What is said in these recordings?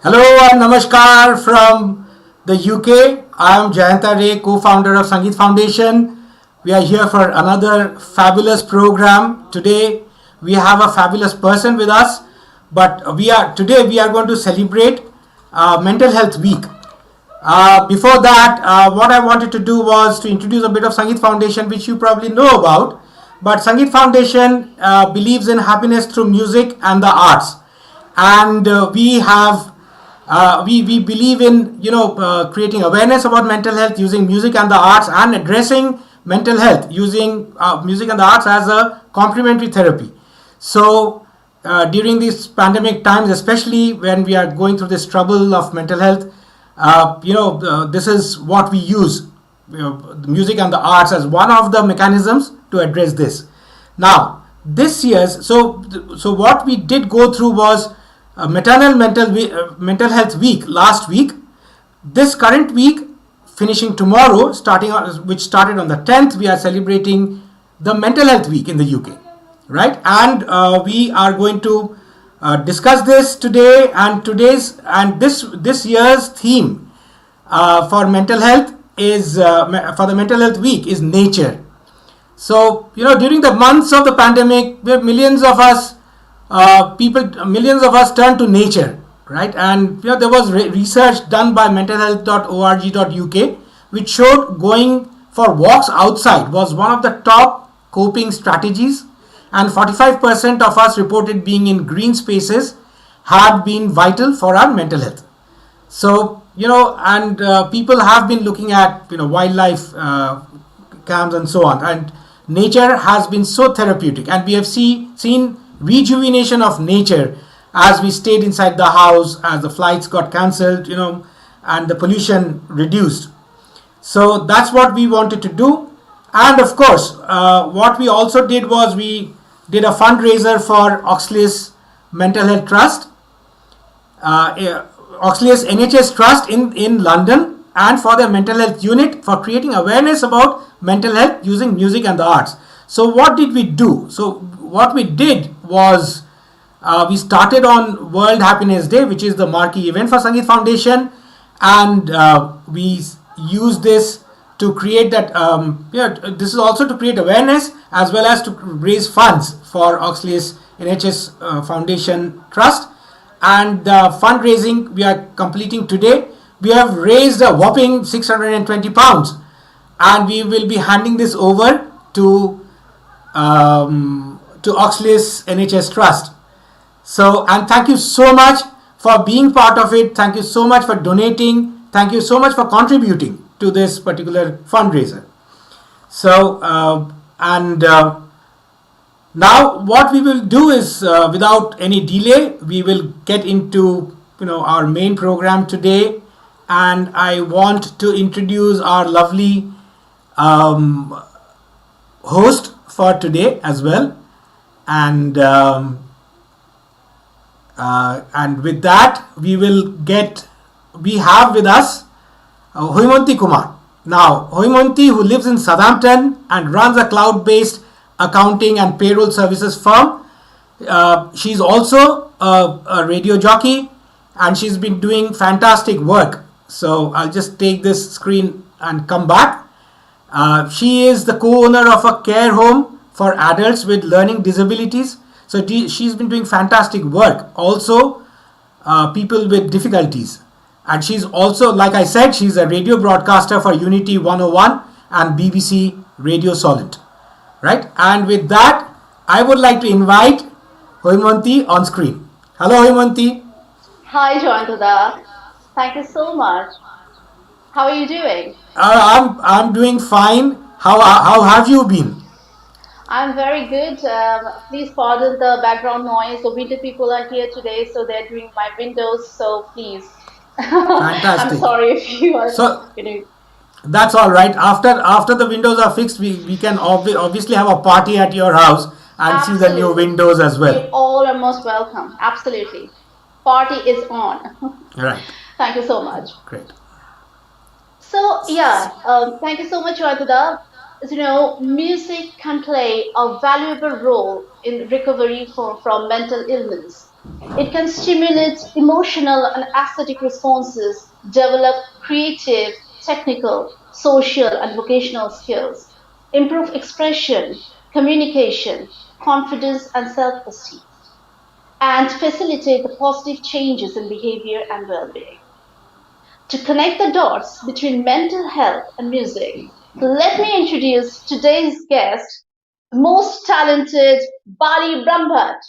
Hello and namaskar from the UK. I am Jayanta Ray, co-founder of Sangeet Foundation. We are here for another fabulous program. Today we have a fabulous person with us, but today we are going to celebrate Mental Health Week. Before that, what I wanted to do was to introduce a bit of Sangeet Foundation, which you probably know about. But Sangeet Foundation believes in happiness through music and the arts, and we believe in creating awareness about mental health using music and the arts, and addressing mental health using music and the arts as a complementary therapy. So during these pandemic times, especially when we are going through this trouble of mental health, this is what we use, the music and the arts as one of the mechanisms to address this. Now this year's so what we did go through was maternal mental health week last week. This current week, finishing tomorrow, which started on the 10th, we are celebrating the mental health week in the UK, right? And we are going to discuss this today. And this year's theme for mental health is for the mental health week is nature. So during the months of the pandemic, millions of us turned to nature, right? And there was research done by mentalhealth.org.uk which showed going for walks outside was one of the top coping strategies, and 45% of us reported being in green spaces had been vital for our mental health. So people have been looking at wildlife camps and so on, and nature has been so therapeutic, and we have seen rejuvenation of nature as we stayed inside the house, as the flights got cancelled, and the pollution reduced. So that's what we wanted to do. And of course, what we also did was we did a fundraiser for Oxley's Mental Health Trust, Oxley's NHS Trust in London, and for their mental health unit, for creating awareness about mental health using music and the arts. So what did we do? So what we did was we started on World Happiness Day, which is the marquee event for Sangeet Foundation, and we used this to create that. This is also to create awareness as well as to raise funds for Oxley's NHS Foundation Trust. And the fundraising we are completing today, we have raised a whopping £620, and we will be handing this over to Oxley's NHS Trust. So, and thank you so much for being part of it. Thank you so much for donating. Thank you so much for contributing to this particular fundraiser. So, now what we will do is, without any delay, we will get into our main program today, and I want to introduce our lovely host for today as well. And with that, we have with us Hoimonti Kumar. Now, Hoimonti, who lives in Southampton and runs a cloud-based accounting and payroll services firm. She's also a radio jockey, and she's been doing fantastic work. So I'll just take this screen and come back. She is the co-owner of a care home for adults with learning disabilities. So she's been doing fantastic work. Also, people with difficulties. And she's also, like I said, she's a radio broadcaster for Unity 101 and BBC Radio Solent. Right? And with that, I would like to invite Hoimonti on screen. Hello, Hoimonti. Hi, Joantada. Thank you so much. How are you doing? I'm doing fine. How have you been? I'm very good. Please pardon the background noise. The winter people are here today, so they're doing my windows. So please. Fantastic. I'm sorry if you are. That's all right. After the windows are fixed, we can obviously have a party at your house and Absolutely. see the new windows as well. You all are most welcome. Absolutely. Party is on. Right. Thank you so much. Great. So yeah, thank you so much, Joantada. Music can play a valuable role in recovery from mental illness. It can stimulate emotional and aesthetic responses, develop creative, technical, social, and vocational skills, improve expression, communication, confidence, and self esteem, and facilitate the positive changes in behavior and well being. To connect the dots between mental health and music, let me introduce today's guest, most talented Bali Brahmbhatt.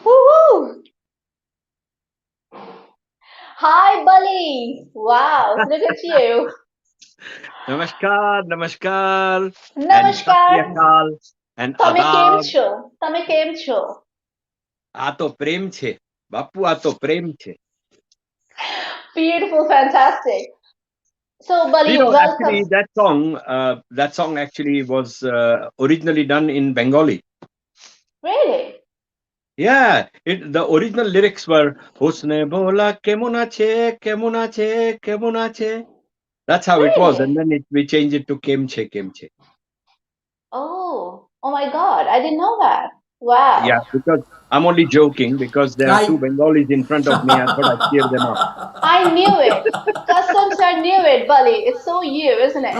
Woohoo! Hi, Bali. Wow, look at you. Namaskar, namaskar, and Sat Sri Namaskar. Akal, and તમે કેમ Adab. છો? તમે કેમ છો? આ તો પ્રેમ છે. બાપુ આ તો પ્રેમ છે. Beautiful, fantastic. So, Bali, welcome. Actually, that song actually was originally done in Bengali. Really? Yeah, the original lyrics were Husne bola kemon ache, kemon ache, kemon ache. That's how it was, and Really? then we changed it to Kemche, Kemche. Oh my God, I didn't know that. Wow. Yeah, because I'm only joking because there are two I Bengalis in front of me. I thought I'd cheer them up. I knew it. Customs, I knew it, Bali. It's so you, isn't it?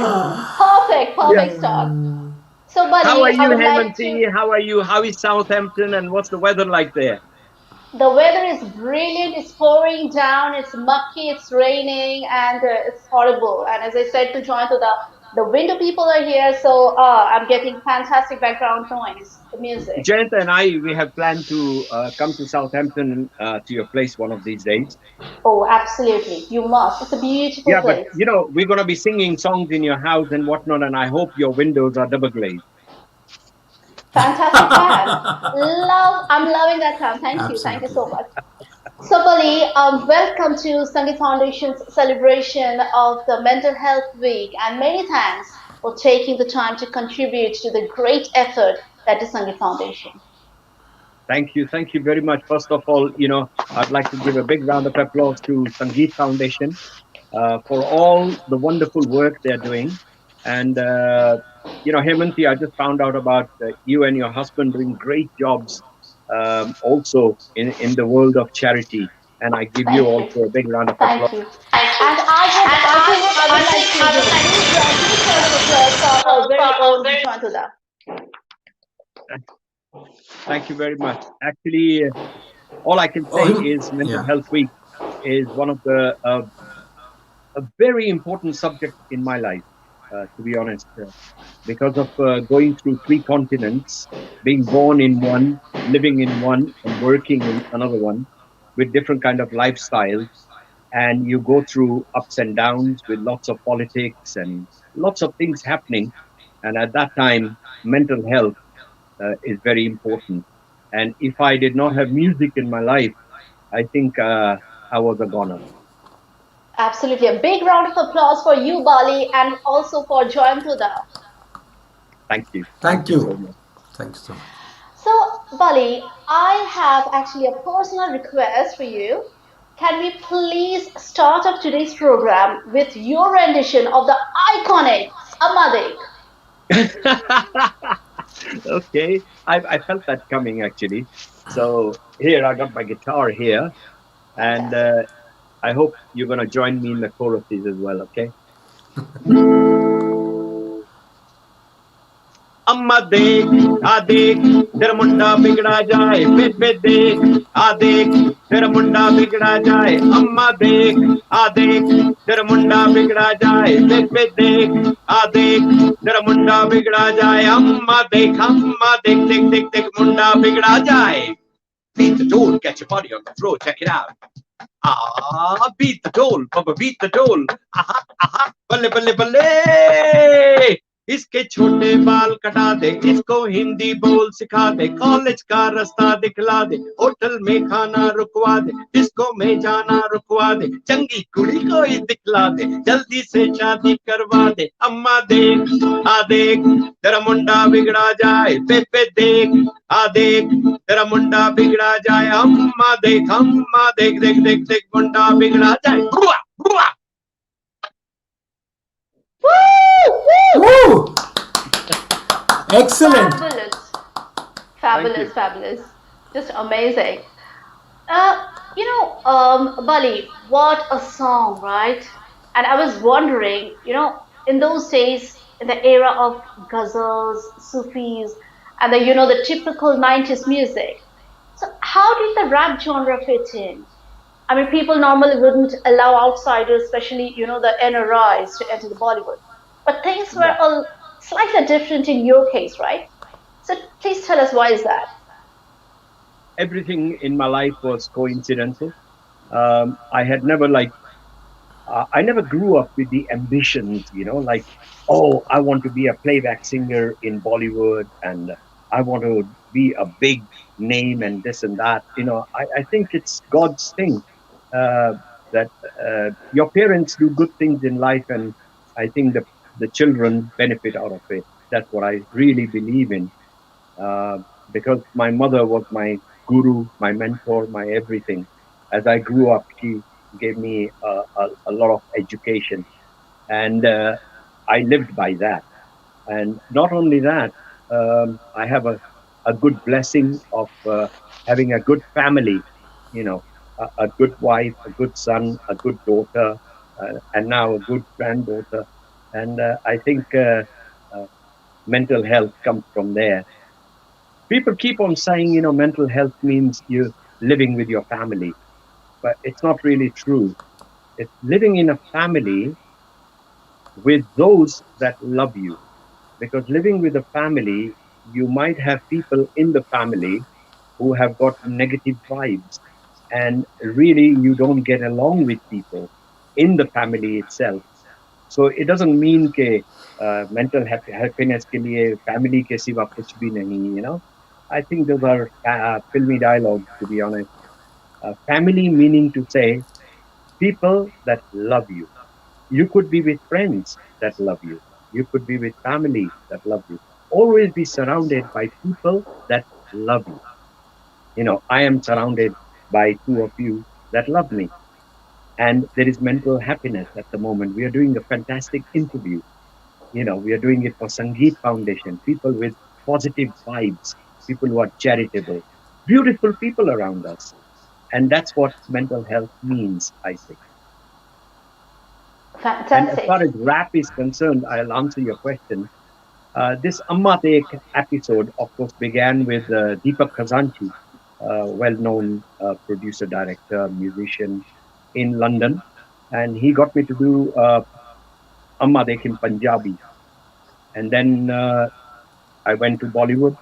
Perfect, Yeah. perfect start. So, How are Bali, I you, would like to. Hemanti? How are you? How is Southampton and what's the weather like there? The weather is brilliant. It's pouring down. It's mucky. It's raining, and it's horrible. And as I said to join to the window people are here, so I'm getting fantastic background noise, the music. Jayanta and I, we have planned to come to Southampton to your place one of these days. Oh, absolutely. You must. It's a beautiful Yeah, but place. we're going to be singing songs in your house and whatnot, and I hope your windows are double glazed. Fantastic plan. Love. I'm loving that plan. Thank you. Thank you absolutely. so much. So, Bali, welcome to Sangeet Foundation's celebration of the Mental Health Week, and many thanks for taking the time to contribute to the great effort that is Sangeet Foundation. Thank you. Thank you very much. First of all, I'd like to give a big round of applause to Sangeet Foundation for all the wonderful work they're doing. And, Hemanti, I just found out about you and your husband doing great jobs also in the world of charity. And I give you Thank you. also a big round of Thank applause. you. And I would like to, give a round of applause for our very own Vijwantuda. Thank you very much. Actually, all I can Oh, say is Mental yeah. Health Week is one of the a very important subject in my life, to be honest, because of going through three continents, being born in one, living in one, and working in another one, with different kind of lifestyles, and you go through ups and downs with lots of politics and lots of things happening, and at that time, mental health is very important. And if I did not have music in my life, I think I was a goner. Absolutely. A big round of applause for you, Bali, and also for Joyantuda. Thank you. Thank Thank you so you. much. Thank you so much. So, Bali, I have actually a personal request for you. Can we please start off today's program with your rendition of the iconic Amadik? Okay, I felt that coming actually. So here I got my guitar here, and Fantastic. I hope you're gonna join me in the choruses as well. Okay. अम्मा देख आ देख तेरा मुंडा बिगड़ा जाए बे देख आ देख तेरा मुंडा बिगड़ा जाए अम्मा देख आ देख तेरा मुंडा बिगड़ा जाए बे देख आ देख तेरा मुंडा बिगड़ा जाए अम्मा देख देख देख देख मुंडा बिगड़ा जाए beat the dole, get your body on the floor, check it out. Ah, beat the dole, Baba, beat the dole. Aha, aha, balle, balle, balle. इसके छोटे बाल कटा दे, इसको हिंदी बोल सिखा दे, कॉलेज का रास्ता दिखला दे, होटल में खाना रुकवा दे, डिस्को में जाना रुकवा दे, चंगी कुड़ी को ही दिखला दे, जल्दी से शादी करवा दे, अम्मा देख आ देख तेरा मुंडा बिगड़ा जाए, पे देख आ देख तेरा मुंडा बिगड़ा जाए, अम्मा देख देख देख देख मुंडा बिगड़ा जाए, बुआ बुआ. Woo! Woo! Woo! Excellent. Fabulous. Thank you. Fabulous, fabulous. Just amazing. Bali, what a song, right? And I was wondering, in those days, in the era of ghazals, Sufis, and the typical 90s music. So, how did the rap genre fit in? I mean, people normally wouldn't allow outsiders, especially, the NRIs, to enter the Bollywood. But things were Yeah. slightly different in your case, right? So, please tell us why is that? Everything in my life was coincidental. I had never like I never grew up with the ambitions, like, oh, I want to be a playback singer in Bollywood and I want to be a big name and this and that. I think it's God's thing uh, that your parents do good things in life, and I think the children benefit out of it. That's what I really believe in. uh, because my mother was my guru, my mentor, my everything. As I grew up, she gave me a lot of education, and I lived by that. And not only that, I have a good blessing of having a good family, a good wife, a good son, a good daughter, and now a good granddaughter. And I think uh, mental health comes from there. People keep on saying, mental health means you're living with your family, but it's not really true. It's living in a family with those that love you. Because living with a family, you might have people in the family who have got negative vibes, and really you don't get along with people in the family itself. So it doesn't mean ke mental happiness ke liye family ke siwa kuch bhi nahi. I think those are filmy dialogues, to be honest. Family meaning to say people that love you. You could be with friends that love you. You could be with family that love you. Always be surrounded by people that love you. I am surrounded by two of you that love me. And there is mental happiness at the moment. We are doing a fantastic interview. We are doing it for Sangeet Foundation, people with positive vibes, people who are charitable, beautiful people around us. And that's what mental health means, I think. And as far Fantastic. as rap is concerned, I'll answer your question. This Amma Tek episode, of course, began with Deepak Khazanchi, well-known producer, director, musician in London. And he got me to do Amma Tek in Punjabi. And then I went to Bollywood,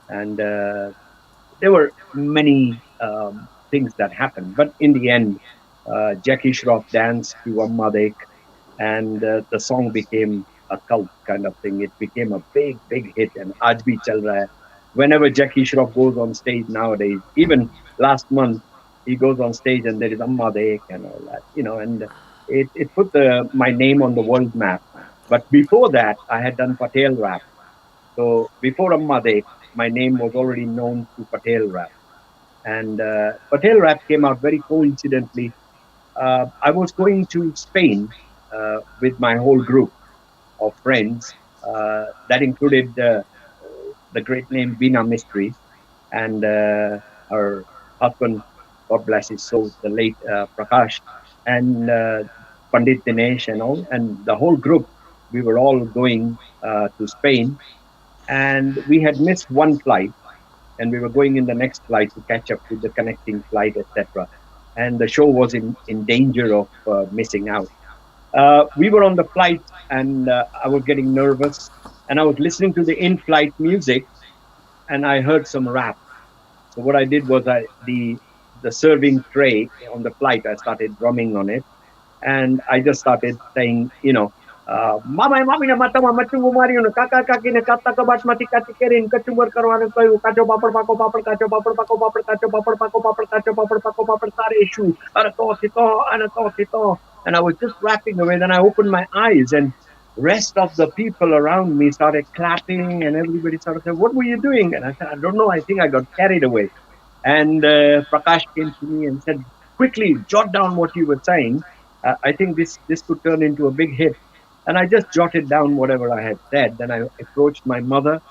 and there were many things that happened. But in the end, Jackie Shroff danced to Amma Dek, and the song became a cult kind of thing. It became a big, big hit, and Aaj bhi chal raha hai. Whenever Jackie Shroff goes on stage nowadays, even last month, he goes on stage and there is Amma Dek and all that, and it put my name on the world map. But before that, I had done Patel rap, So before Amma De, my name was already known to Patel Rap. And Patel Rap came out very coincidentally. I was going to Spain with my whole group of friends. That included the great name Bina Mistry and her husband, God bless his soul, the late Prakash, and Pandit Dinesh and all, and the whole group. We were all going to Spain, and we had missed one flight, and we were going in the next flight to catch up with the connecting flight, etc. And the show was in danger of missing out. We were on the flight, and I was getting nervous, and I was listening to the in-flight music, and I heard some rap. So what I did was the serving tray on the flight, I started drumming on it, and I just started saying, Mama mami na mata mama tungu mari no kaka kaki na kata ka bat mati kati kerin kacumber karwan kayu kaco papar pako papar kaco papar pako papar kaco papar pako papar kaco papar pako papar sare issue ana to sito, and I was just rapping away. Then I opened my eyes, and rest of the people around me started clapping, and everybody started saying, "What were you doing?" And I said, "I don't know. I think I got carried away." And Prakash came to me and said, "Quickly, jot down what you were saying. I think this could turn into a big hit." And I just jotted down whatever I had said. Then I approached my mother,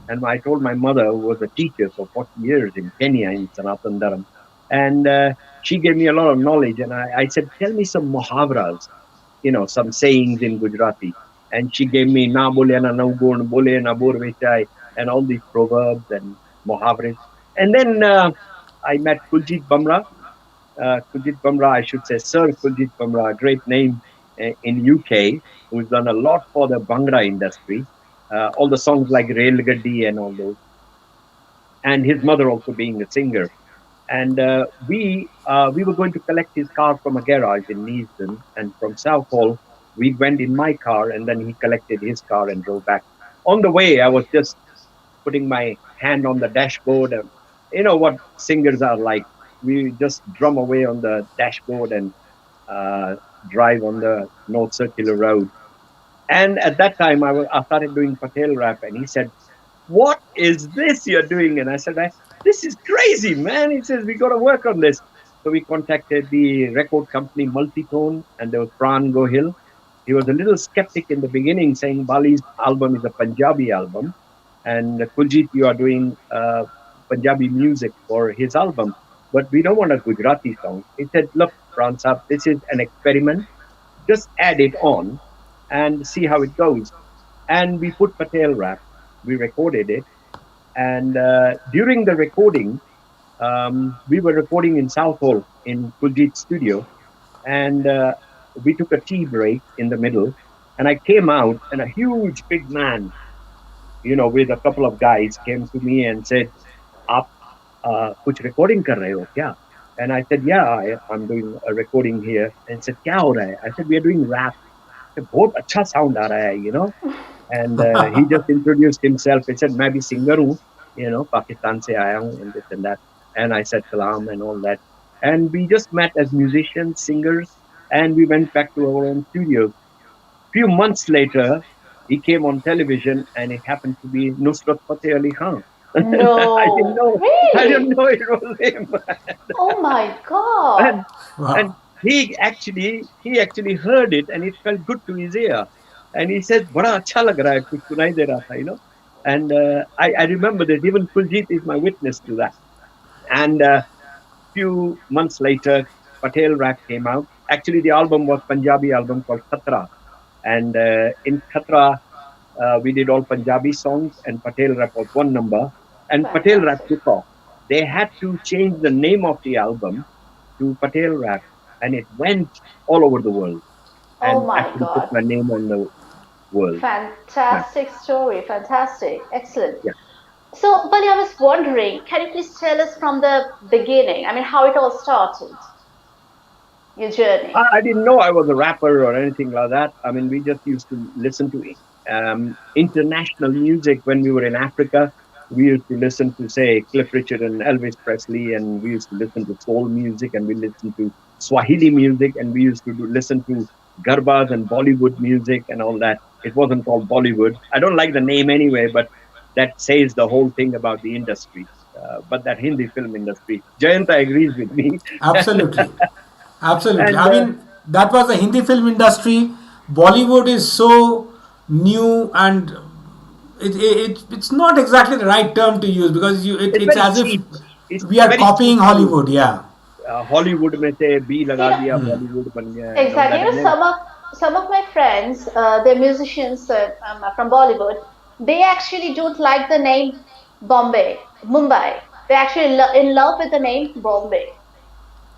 and I told my mother, who was a teacher for 40 years in Kenya, in Sanatan Dharam. And she gave me a lot of knowledge. And I said, "Tell me some muhavras, some sayings in Gujarati." And she gave me na bole na gun, bole na bor vechai, and all these proverbs and muhavras. And then I met Kuljit Bamra. Kuljit Bamra, I should say Sir Kuljit Bamra, a great name in UK, who's done a lot for the Bhangra industry. All the songs like Rail Gaddi and all those. And his mother also being a singer. And we were going to collect his car from a garage in Neasden, and from Southall we went in my car, and then he collected his car and drove back. On the way, I was just putting my hand on the dashboard, and you know what singers are like. We just drum away on the dashboard and uh, drive on the North Circular Road. And at that time, I started doing Patel rap, and he said, "What is this you're doing?" And I said, "This is crazy, man." He says, "We got to work on this." So we contacted the record company Multitone, and there was Pran Gohil. He was a little skeptic in the beginning, saying Bali's album is a Punjabi album, and Kuljit, you are doing Punjabi music for his album, but we don't want a Gujarati song. He said, "Look, Pran Saab, this is an experiment. Just add it on and see how it goes." And we put Patel rap. We recorded it, and during the recording, we were recording in Southall in Kuljit's studio, and we took a tea break in the middle, and I came out, and a huge big man, with a couple of guys, came to me and said, "Aap kuch recording kar rahe ho kya?" And I said, "Yeah, I'm doing a recording here." And he said, "Kya ho raha hai?" I said, "We are doing rap." I said, "बहुत अच्छा sound aa raha hai. And he just introduced himself. He said, "मैं भी singer हूँ, Pakistan से आया हूँ," and this and that. And I said salam and all that. And we just met as musicians, singers, and we went back to our own studios. Few months later, he came on television, and it happened to be Nusrat Fateh Ali Khan. I didn't No, know. I didn't really? know it was him. Oh my God. and and Wow. he actually heard it, and it felt good to his ear, and he said, "Bada acha lag raha hai, kuch sunai de raha tha." And I remember that even Kuljit is my witness to that. And few months later, Patel rap came out. Actually, the album was Punjabi album called Khatra, and in Khatra we did all Punjabi songs, and Patel rap was one number, and Patel rap Fantastic. took off. They had to change the name of the album to Patel Rap, and it went all over the world Oh and my actually put God. my name on the world map. Fantastic story. Fantastic. Excellent. Yeah. So, Bali, I was wondering, can you please tell us from the beginning? I mean, how it all started, your journey? I didn't know I was a rapper or anything like that. I mean, we just used to listen to international music when we were in Africa. We used to listen to, say, Cliff Richard and Elvis Presley, and we used to listen to soul music, and we listened to Swahili music, and we used to listen to Garbas and Bollywood music and all that. It wasn't called Bollywood. I don't like the name anyway, but that says the whole thing about the industry. But that Hindi film industry, Jayanta agrees with me. Absolutely. Absolutely. And I mean, that was the Hindi film industry. Bollywood is so new, and it's not exactly the right term to use, because it's it's very as if cheap. It's we are very copying cheap to Hollywood. Yeah. Hollywood में से B You लगा know, दिया Bollywood बन गया and all exactly. that. You know, And then some of my friends, they're musicians from Bollywood. They actually don't like the name Mumbai. They're actually in love with the name Bombay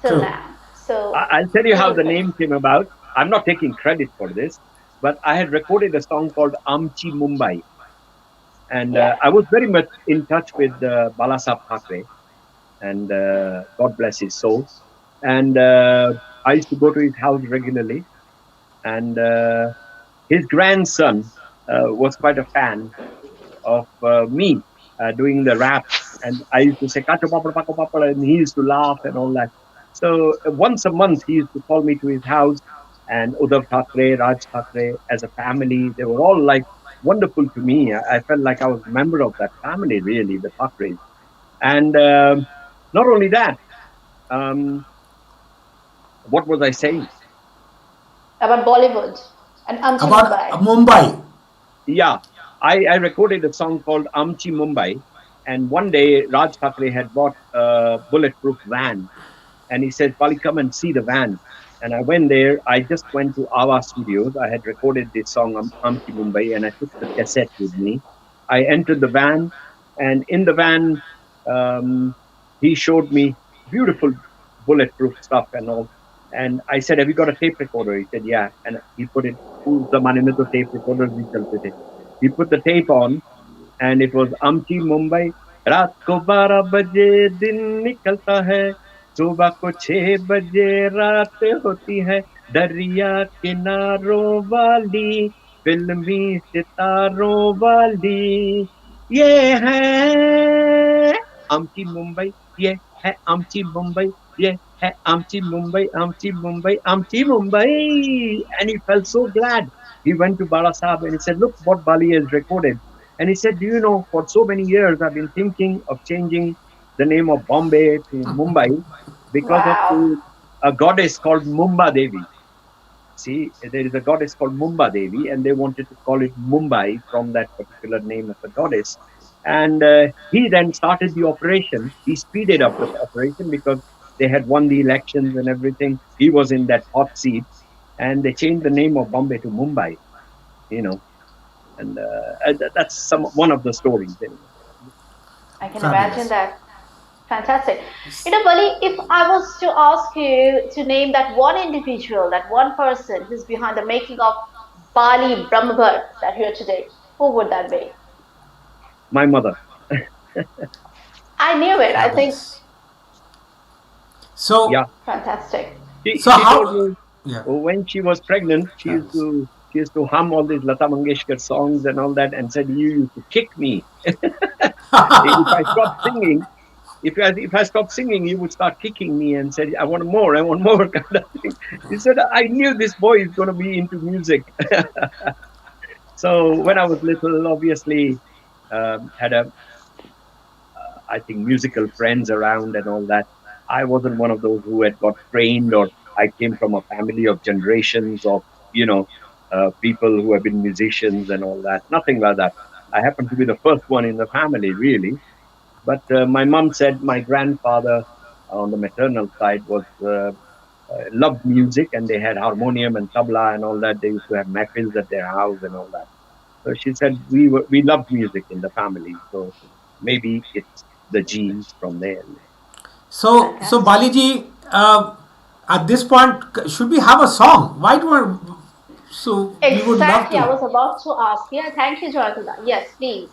till True. now. So I'll tell you who how would the think? name came about. I'm not taking credit for this, but I had recorded a song called Amchi Mumbai, and Yeah. I was very much in touch with Balasab Thackeray, and God bless his soul. And I used to go to his house regularly, and his grandson was quite a fan of me doing the raps, and I used to say "Kacho papa papa papa," and he used to laugh and all that. So once a month, he used to call me to his house, and Uddhav Thackeray, Raj Thackeray, as a family, they were all like wonderful to me. I felt like I was a member of that family, really, the Thackeray. And not only that, um, what was I saying? About Bollywood and Amchi About Mumbai. Mumbai. Yeah, I recorded a song called Amchi Mumbai, and one day Raj Thackeray had bought a bulletproof van, and he said, "Pali, come and see the van." And I went there. I just went to Ava Studios. I had recorded this song, Amchi Mumbai, and I took the cassette with me. I entered the van, and in the van, um, he showed me beautiful bulletproof stuff and all. And I said, "Have you got a tape recorder?" He said, "Yeah." And he put it, "उस जमाने में तो tape recorders भी चलते थे." He put the tape on, and it was Amchi Mumbai. रात को 12 बजे दिन निकलता है, सुबह को 6 बजे रात होती है, दरिया किनारों वाली, फिल्मी सितारों वाली, ये है आमची मुंबई, ये है आमची मुंबई, ये है आमची मुंबई, आमची मुंबई, आमची Mumbai. And he felt so glad. He went to Bala Sahib and he said, "Look what Bali has recorded." And he said, "Do you know, for so many years, I've been thinking of changing the name of Bombay to Mumbai because of Wow. a goddess called Mumba Devi. See, there is a goddess called Mumba Devi, and they wanted to call it Mumbai from that particular name of the goddess." And he then started the operation. He speeded up the operation because they had won the elections and everything. He was in that hot seat, and they changed the name of Bombay to Mumbai. You know, and that's some one of the stories. Anyway. I can imagine Fabulous. that. Fantastic. You know, Bali, if I was to ask you to name that one individual, that one person who's behind the making of Bali Brahmbhatt that here today, who would that be? My mother. I knew it. I think Fabulous. So, Yeah, fantastic. she so she told how? me Yeah. when she was pregnant, Fabulous. she used to hum all these Lata Mangeshkar songs and all that, and said, "You used to kick me if I stopped singing. If I stopped singing, you would start kicking me and said, 'I want more, I want more,'" kind of thing. He said, "I knew this boy is going to be into music." So when I was Fantastic. little, obviously had a I think musical friends around and all that. I wasn't one of those who had got trained, or I came from a family of generations of you know people who have been musicians and all that. Nothing like that. I happened to be the first one in the family, really. But my mom said my grandfather on the maternal side was loved music, and they had harmonium and tabla and all that. They used to have mehfils at their house and all that. So she said we loved music in the family. So maybe it's the genes from there. So Fantastic. Baliji, at this point, should we have a song? Why do I? So we would love Exactly. I to. was about to ask. Yeah, thank you, Joyatula. Yes, please.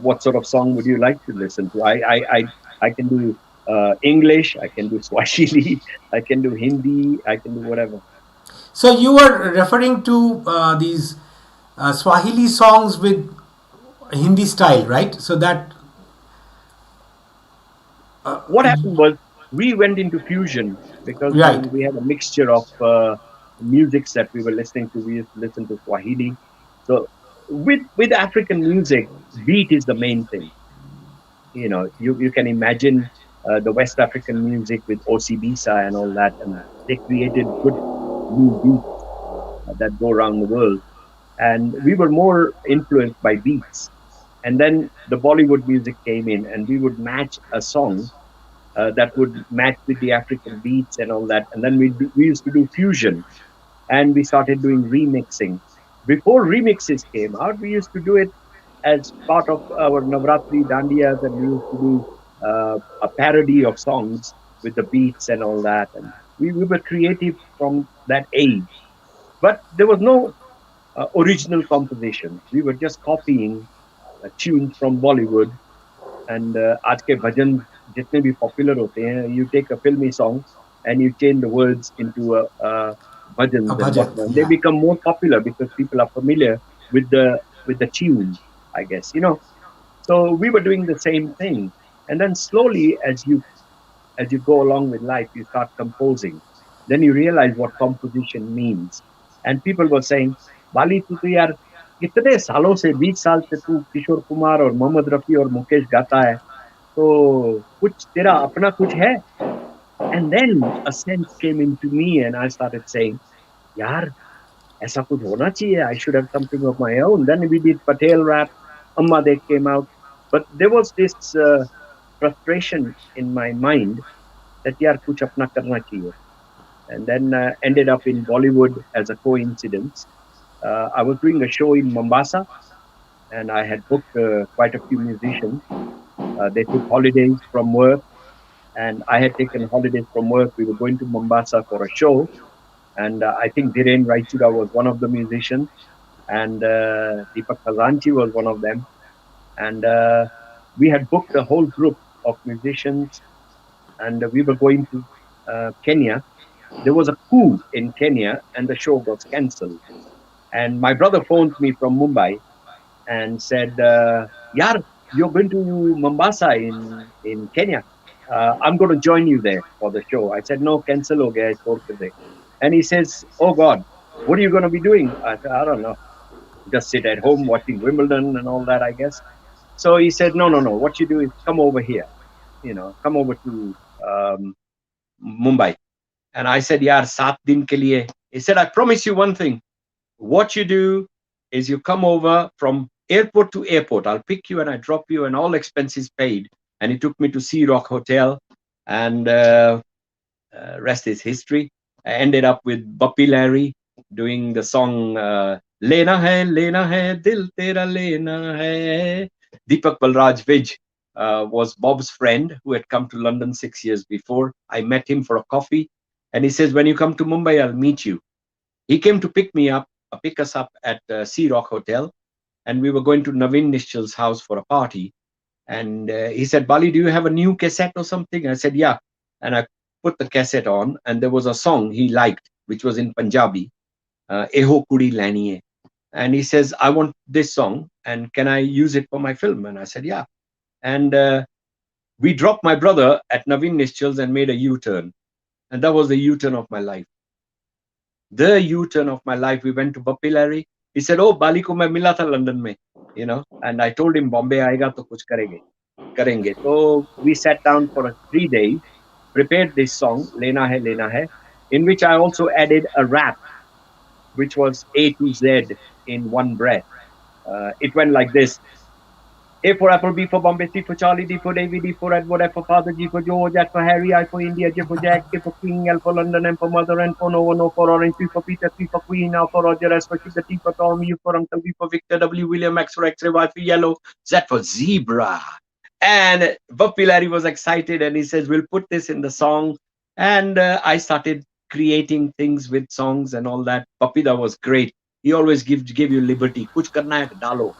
What sort of song would you like to listen to? I can do English, I can do Swahili, I can do Hindi, I can do whatever. So you were referring to these Swahili songs with Hindi style, right? So that What happened was we went into fusion because right. we had a mixture of musics that we were listening to. We used to listen to Swahili. So With African music, beat is the main thing. You can imagine the West African music with OCBisa and all that, and they created good new beats that go around the world. And we were more influenced by beats. And then the Bollywood music came in, and we would match a song that would match with the African beats and all that. And then we used to do fusion, and we started doing remixing. Before remixes came out, we used to do it as part of our Navratri Dandiyas, and we used to do a parody of songs with the beats and all that. And we were creative from that age. But there was no original composition. We were just copying tunes from Bollywood. And आज के भजन जितने भी popular होते हैं, you take a filmy song and you change the words into A bhajans and budget, whatnot. They yeah. become more popular because people are familiar with the tune, I guess. So we were doing the same thing, and then slowly, as you go along with life, you start composing. Then you realize what composition means. And people were saying, Bali, तू तो यार कितने सालों से 20 साल से तू किशोर कुमार और मोहम्मद रफी और मुकेश गाता है, तो कुछ तेरा अपना कुछ है? And then a sense came into me, and I started saying, यार ऐसा कुछ होना चाहिए. I should have something of my own. Then we did Patel rap. Amma De came out. But there was this frustration in my mind that yaar kuch apna karna chahiye. And then ended up in Bollywood as a coincidence. I was doing a show in Mombasa, and I had booked quite a few musicians. They took holidays from work, and I had taken holidays from work. We were going to Mombasa for a show, and I think Dhiren Raichura was one of the musicians, and Deepak Khazanchi was one of them. And we had booked a whole group of musicians, and we were going to Kenya. There was a coup in Kenya, and the show was cancelled. And my brother phoned me from Mumbai and said, "Yar, you're going to Mombasa in Kenya. I'm going to join you there for the show." I said, "No, cancel ho gaya, chhod kar de." And he says, "Oh God, what are you going to be doing?" I said, "I don't know. Just sit at home watching Wimbledon and all that, I guess." So he said, "No, no, no. What you do is come over here. Come over to Mumbai." And I said, "Yaar, 7 din ke liye." He said, "I promise you one thing. What you do is you come over from airport to airport. I'll pick you and I drop you, and all expenses paid." And he took me to Sea Rock Hotel, and rest is history. I ended up with Bappi Larry doing the song Lena hai, Dil Tera Lena hai. Deepak Balraj Vij was Bob's friend who had come to London 6 years before. I met him for a coffee, and he says, "When you come to Mumbai, I'll meet you." He came to pick us up at Sea Rock Hotel, and we were going to Naveen Nishchal's house for a party. And he said, "Bali, do you have a new cassette or something?" I said, "Yeah." And I put the cassette on, and there was a song he liked, which was in Punjabi, Eho Kudi Laniye. And he says, "I want this song, and can I use it for my film?" And I said, "Yeah." And we dropped my brother at Naveen Nishchal's and made a U-turn. And that was the U-turn of my life. The U-turn of my life. We went to Bappi Larry. He said, "Oh, Bali ko main mila tha London mein, And I told him, Bombay aayega to kuch karenge. So we sat down for 3 days, prepared this song, Lena Hai, in which I also added a rap, which was A to Z in one breath. It went like this. A for Apple, B for Bombay, C for Charlie, D for David, D for Edward, F for Father, G for George, H for Harry, I for India, J for Jack, K for King, L for London, M for Mother, N for Nova, O for Orange, P for Peter, T for Queen, R for Roger, S for Sugar, T for Tom, U for Uncle, V for Victor, W William, X for X-ray, Y for Yellow, Z for Zebra. And Bappi Larry was excited, and he says, "We'll put this in the song." And I started creating things with songs and all that. Papida was great. He always gave you liberty. Kuch karna hai, dalo.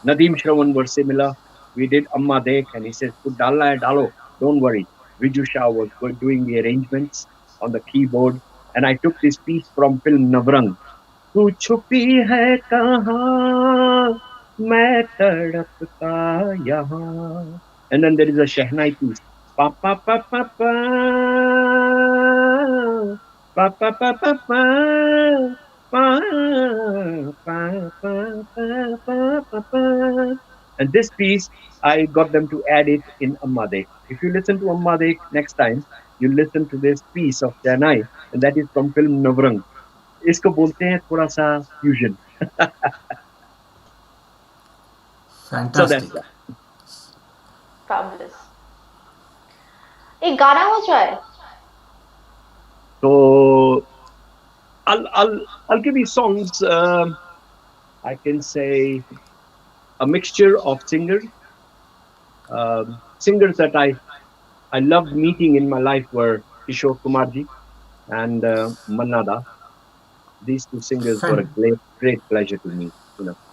Nadeem Shravan were similar. We did Amma Dekh, and he says, "Put dalna hai, dalo. Don't worry." Viju Shah was doing the arrangements on the keyboard. And I took this piece from film Navrang. तू छुपी है कहाँ मैं तड़पता यहाँ. And then there is a Shehnai piece. Pa pa pa pa pa pa pa pa pa pa pa pa pa, pa, pa, pa, pa. And this piece, I got them to add it in Amade. If you listen to Amade next time, you listen to this piece of Chennai, and that is from film Navrang. इसको बोलते हैं थोड़ा सा fusion. So that's Fantastic. that. Fabulous. एक गाना हो जाए. So I'll give you songs. I can say a mixture of singers. Singers that I loved meeting in my life were Kishore Kumarji and Mannada. These two singers were a Fan- great pleasure to me,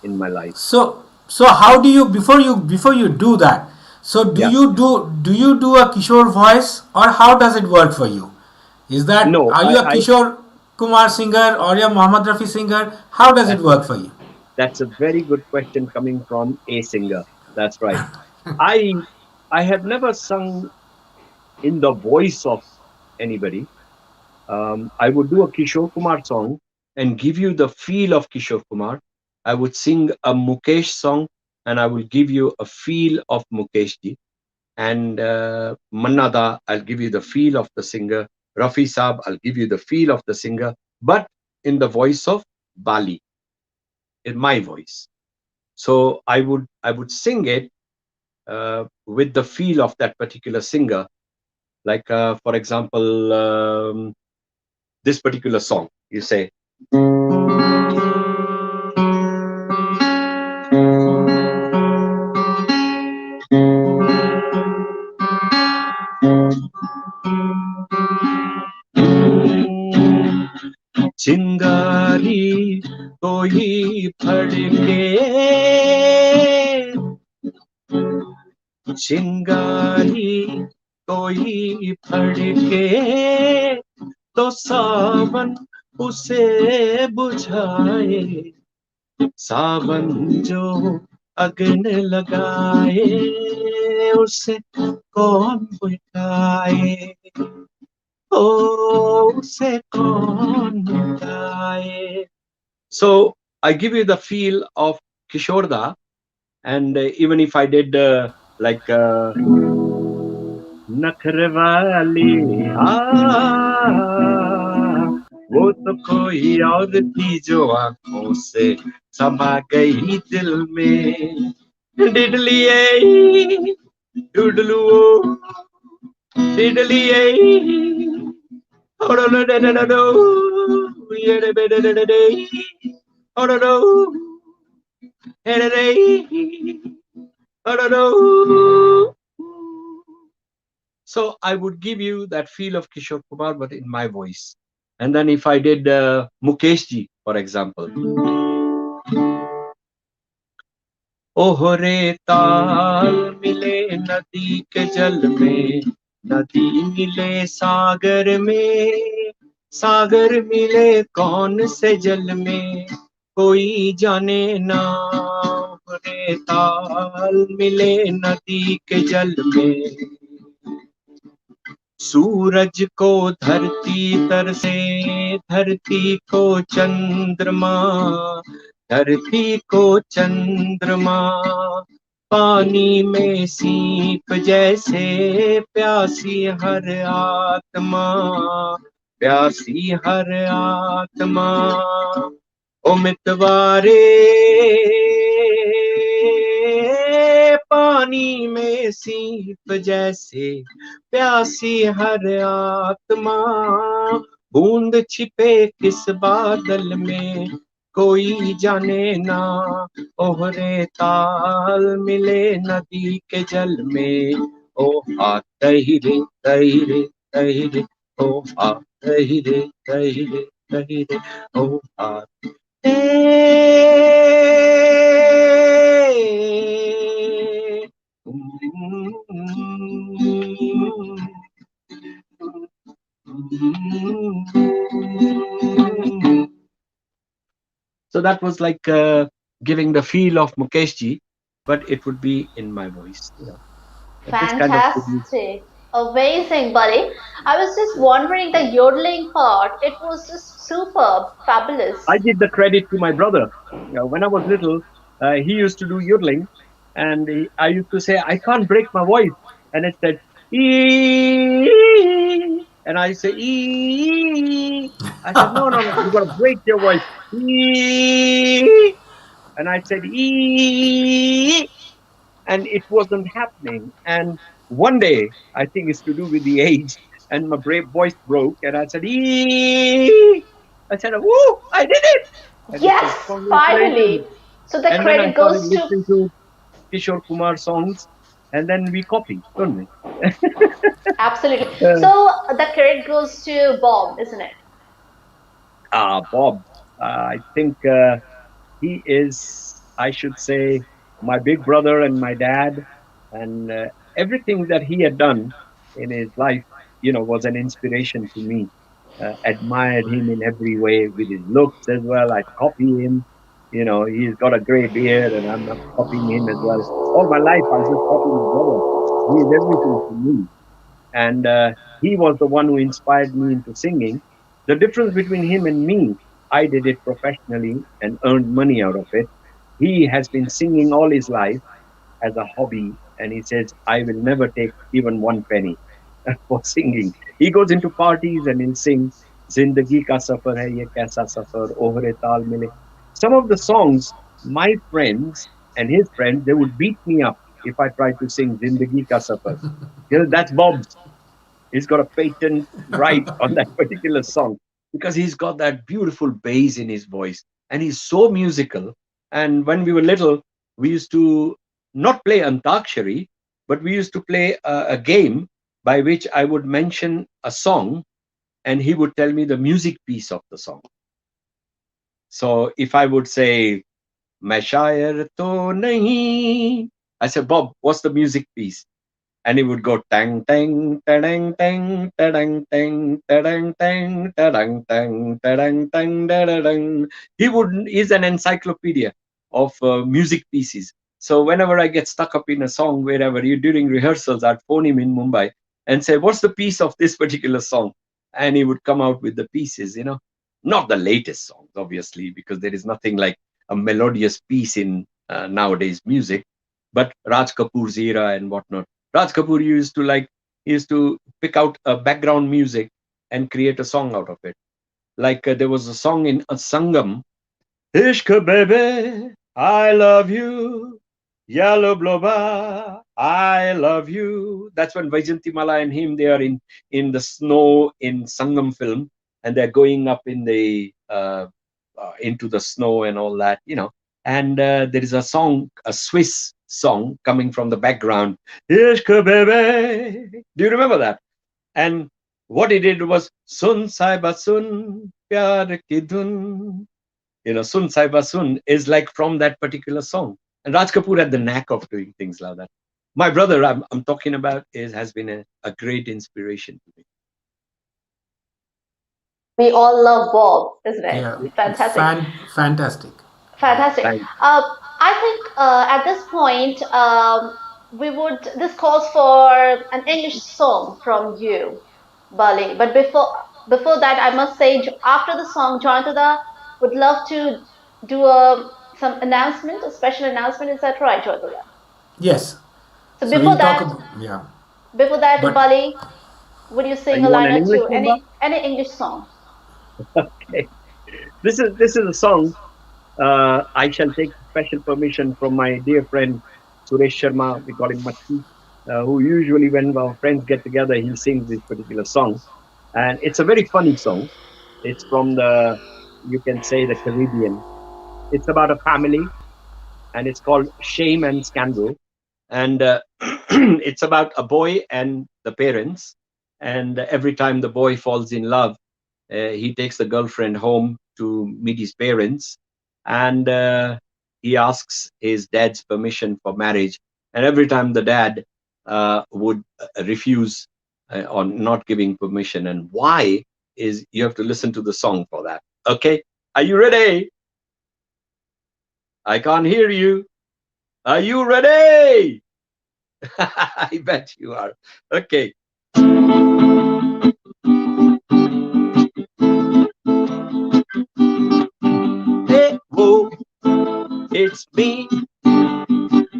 in my life. so how do you, before you do that, so do Yeah. you do a Kishore voice, or how does it work for you? Is that, No, are you a Kishore Kumar singer or a Mohammad Rafi singer? How does it that, work for you? that's a very good question coming from a singer. That's right. I I have never sung in the voice of anybody. I would do a Kishore Kumar song and give you the feel of Kishore Kumar. I would sing a Mukesh song and I will give you a feel of Mukesh ji. And Mannada, I'll give you the feel of the singer. Rafi Saab, I'll give you the feel of the singer, but in the voice of Bali, in my voice. So I would sing it with the feel of that particular singer. Like for example, this particular song, you say. चिंगारी कोई फड़के चिंगारी कोई फड़के तो सावन उसे बुझाए सावन जो अग्न लगाए उसे कौन बुझाए ओ उसे कौन बुझाए. So I give you the feel of Kishorda, and even if I did like नखरवाली वो तो कोई और थी जो आंखों से समा गई दिल में डिडलिए डुडलू डिडलिए So I would give you that feel of Kishore Kumar, but in my voice. And then if I did Mukesh ji, for example, ओहरे ताल मिले नदी के जल में नदी मिले सागर में सागर मिले कौन से जल में कोई जाने ना ओहरे ताल मिले नदी के जल में सूरज को धरती तर से धरती को चंद्रमा धरती को चंद्रमा पानी में सीप जैसे प्यासी हर आत्मा प्यासी हर आत्मा ओ मितवारे पानी में सीप जैसे प्यासी हर आत्मा बूंद छिपे किस बादल में कोई जाने ना ओहरे ताल मिले नदी के जल में ओ हा तहिरे तहिरे तहिरे ओ हा तहिरे तहिरे तहिरे ओ हा So that was like giving the feel of Mukesh ji, but it would be in my voice. But this kind of thing. Fantastic. Amazing, buddy. I was just wondering the yodeling part. It was just superb, I fabulous. give the credit to my brother. When I was little, he used to do yodeling, and I used to say, I can't break my voice. And it said, ee, and I say, ee. I said, no, no, no, you got to break your voice. Ee. And I said, ee, and it wasn't happening. And one day, I think it's to do with the age, and my voice broke, and I said, ee. I said, woo, I did it. And they said, Yes, congratulations. finally. So the And then I credit started goes to listening to Kishore Kumar songs, and then we copy, don't we? absolutely. Uh, So the credit goes to Bob, isn't it? Bob, I think he is, I should say, my big brother and my dad, and everything that he had done in his life, was an inspiration to me. Admired him in every way with his looks as well. I copy him. He's got a gray beard, and I'm copying him as well. All my life, I just copy my brother. He is everything to me, and he was the one who inspired me into singing. The difference between him and me, I did it professionally and earned money out of it. He has been singing all his life as a hobby, and he says, I will never take even one penny for singing. He goes into parties and he'll sing Zindagi ka safar hai ye kaisa safar ohre taal mile. Some of the songs, my friends and his friends, they would beat me up if I tried to sing Zindagi ka safar. That's Bob's. He's got a patent right on that particular song because he's got that beautiful bass in his voice and he's so musical. And when we were little, we used to not play Antakshari, but we used to play a game by which I would mention a song and he would tell me the music piece of the song. So if I would say, "Main shayer to nahi," I said, Bob, what's the music piece? And he would go tang tang tang tang tang tang tang tang tang tang tang tang tang. He's an encyclopedia of music pieces. So whenever I get stuck up in a song, wherever you during rehearsals, I'd phone him in Mumbai and say, "What's the piece of this particular song?" And he would come out with the pieces. Not the latest songs, obviously, because there is nothing like a melodious piece in nowadays music, but Raj Kapoor's era and whatnot. Raj Kapoor used to pick out a background music and create a song out of it. Like there was a song in a Sangam, Ishq baby, I love you, Yellow Bloba, I love you. That's when Vaijanti Mala and him, they are in the snow in Sangam film, and they're going up in the into the snow and all that. And there is a song, a Swiss song coming from the background. Ishq baby. Do you remember that? And what he did was Sun Saiba Sun Pyar Ki Dhun. Sun Saiba Sun is like from that particular song. And Raj Kapoor had the knack of doing things like that. My brother, I'm talking about, has been a great inspiration to me. We all love Bob, isn't it? Yeah, Fantastic. fantastic. Fantastic. Thank I think at this point, this calls for an English song from you, Bali. But before that, I must say, after the song, Joyantada would love to do some announcement, a special announcement. Is that right, Joyantada? Yes. So So we'll talk about, yeah. before that, But Bali, would you sing a You want line an or English two? number? Any English song? Okay. This is a song. I shall take special permission from my dear friend Suresh Sharma. We call him Matti, who usually, when our friends get together, he sings this particular song, and it's a very funny song. It's from you can say, the Caribbean. It's about a family, and it's called Shame and Scandal, and it's about a boy and the parents. And every time the boy falls in love, he takes the girlfriend home to meet his parents, and he asks his dad's permission for marriage. And every time the dad would refuse on not giving permission. And why is, you have to listen to the song for that. Okay, are you ready? I can't hear you. Are you ready? I bet you are. Okay. Hey, whoa, it's me,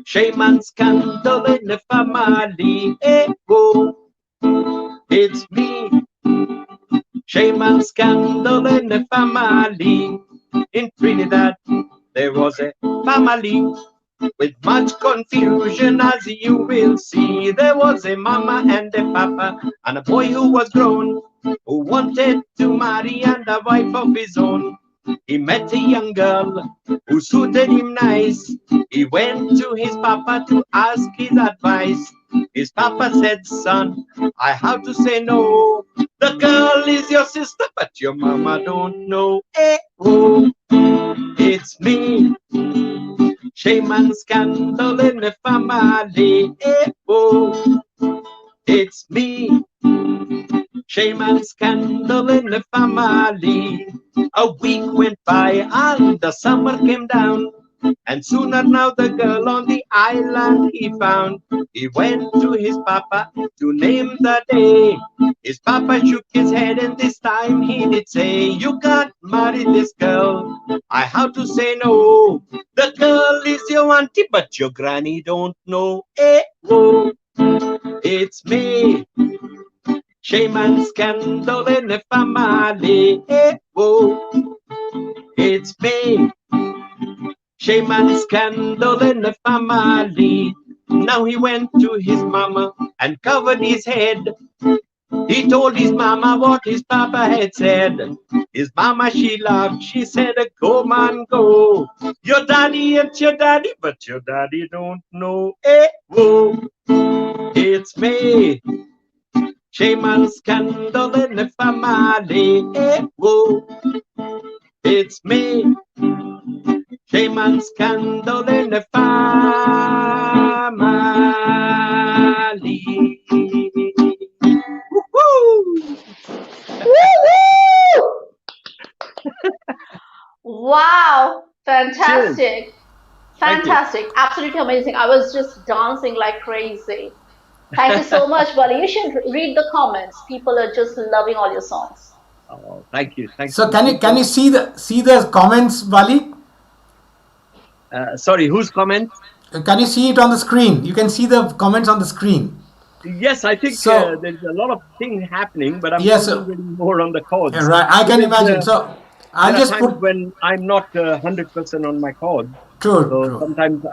Shaman Scandal in the family. Hey, whoa, it's me, Shaman Scandal in the family. In Trinidad, there was a family with much confusion, as you will see. There was a mama and a papa, and a boy who was grown, who wanted to marry and a wife of his own. He met a young girl who suited him nice. He went to his papa to ask his advice. His papa said, son, I have to say no. The girl is your sister, but your mama don't know. Eh, oh, it's me. Shame and scandal in the family. Eh, oh, it's me. Shame and scandal in the family. A week went by and the summer came down. And sooner now the girl on the island he found. He went to his papa to name the day. His papa shook his head and this time he did say, you can't marry this girl. I have to say no. The girl is your auntie but your granny don't know. Eh, whoa, it's me. Shame and scandal in the family. Eh, whoa, it's me. Shame and scandal in the family. Now he went to his mama and covered his head. He told his mama what his papa had said. His mama, she laughed. She said, go, man, go. Your daddy ain't your daddy, but your daddy don't know. Eh, whoa, it's me. Shame and scandal in the family. Eh, whoa, it's me. Shame and scandal in the family. Woo-hoo! Woo! Wow, Cheers. fantastic. Thank you. Fantastic. Absolutely amazing. I was just dancing like crazy. Thank you so much, Bali. You should read the comments. People are just loving all your songs. Oh, thank you. Thank So you, can you people. see the comments, Bali? Sorry, whose comment? Can you see it on the screen? You can see the comments on the screen. Yes, I think So there's a lot of things happening, but I'm yes, concentrating more on the chords right. I can because imagine. So there I'll are just times put when I'm not 100% on my chords. true, So true. sometimes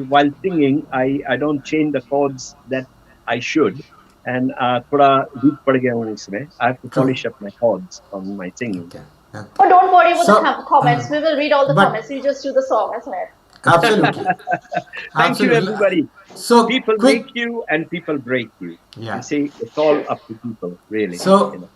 while singing, I don't change the chords that I should, and थोड़ा weak पड़ गया हूँ उसमें. I have to True. polish up my chords on my singing. Okay. Okay. Oh, don't worry about the So, comments. We will read all the but comments. You just do the song, isn't it? absolutely, Thank you, absolutely. everybody. So People make quick, you and people break you. You yeah. see, it's all up to people, really. You So know.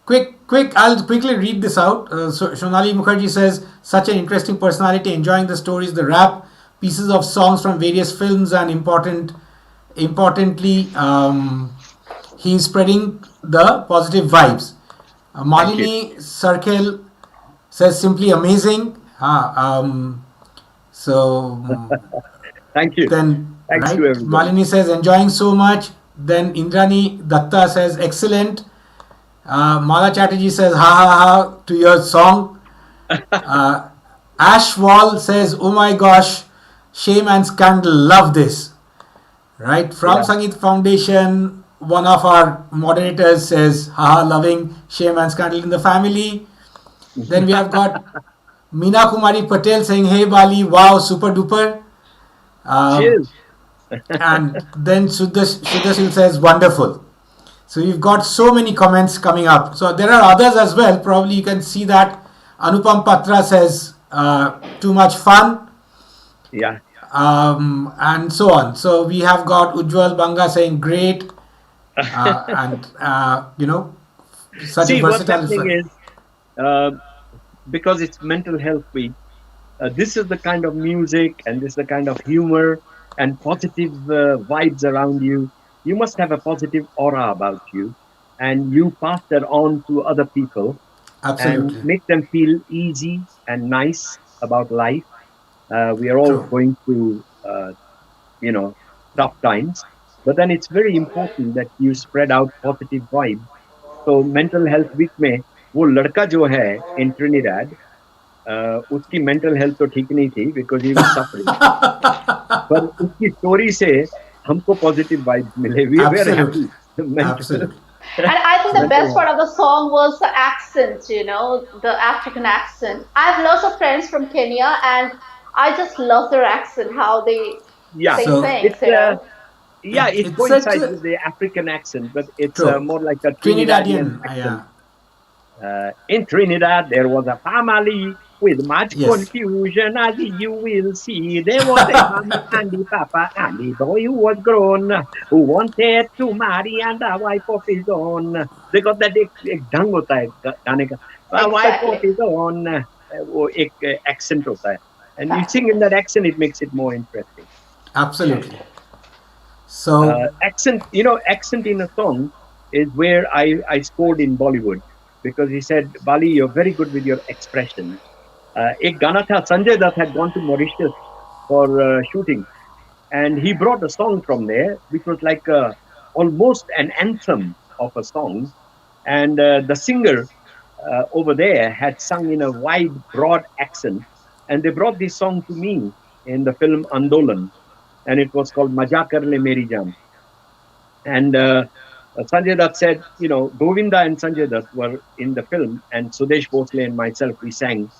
quick. I'll quickly read this out. So Shonali Mukherjee says, such an interesting personality, enjoying the stories, the rap, pieces of songs from various films, and importantly, he's spreading the positive vibes. Thank you. Malini Sarkel says simply amazing. So Thank you. then Thanks to right, everybody. Malini says enjoying so much. Then Indrani Datta says excellent. Mala Chatterjee says ha ha ha to your song. Ash Wall says oh my gosh, shame and scandal, love this. Right from Yeah. Sangeet Foundation, one of our moderators says haha, loving shame and scandal in the family. Then we have got Meena Kumari Patel saying hey Bali, wow, super duper. Um, Cheers. and then Shuddhasil says wonderful. So you've got so many comments coming up. So there are others as well. Probably you can see that Anupam Patra says too much fun, Yeah. and so on. So we have got Ujjwal Banga saying great, and such a See, what's versatile. happening is uh, because it's Mental Health Week, this is the kind of music and this is the kind of humor and positive vibes around you. You must have a positive aura about you, and you pass that on to other people and Absolutely make them feel easy and nice about life. We are all true. going through, you know, tough times, but then it's very important that you spread out positive vibes. So mental health week में वो लड़का जो है in Trinidad, उसकी mental health तो ठीक नहीं थी because he was suffering. पर उसकी story से हमको positive vibes मिले. We were happy. Absolutely. Mental, Absolutely. And I think the mental best part health. of the song was the accent, the African accent. I have lots of friends from Kenya, and I just love their accent, how they Yeah, say So things, it's yeah, it it's such coincides a with the African accent, but it's true more like a Trinidadian Trinidadian. accent. Yeah. In Trinidad, there was a family with much Yes. confusion, as you will see. There was a mama and the papa and the boy who was grown, who wanted to marry and a wife of his own. They got that एक ढंग होता है गाने का. A wife of exactly. his own. वो एक accent होता है. And you sing in that accent, it makes it more interesting. Absolutely. So Accent, accent in a song is where I scored in Bollywood because he said, Bali, you're very good with your expression. एक गाना था, Sanjay Dutt had gone to Mauritius for shooting, and he brought a song from there, which was like almost an anthem of a song. And the singer over there had sung in a wide, broad accent, and they brought this song to me in the film Andolan, and it was called Maja Kar Le Meri Jaan. And Sanjay Dutt said, Govinda and Sanjay Dutt were in the film, and Sudesh Bhosle and myself, we sang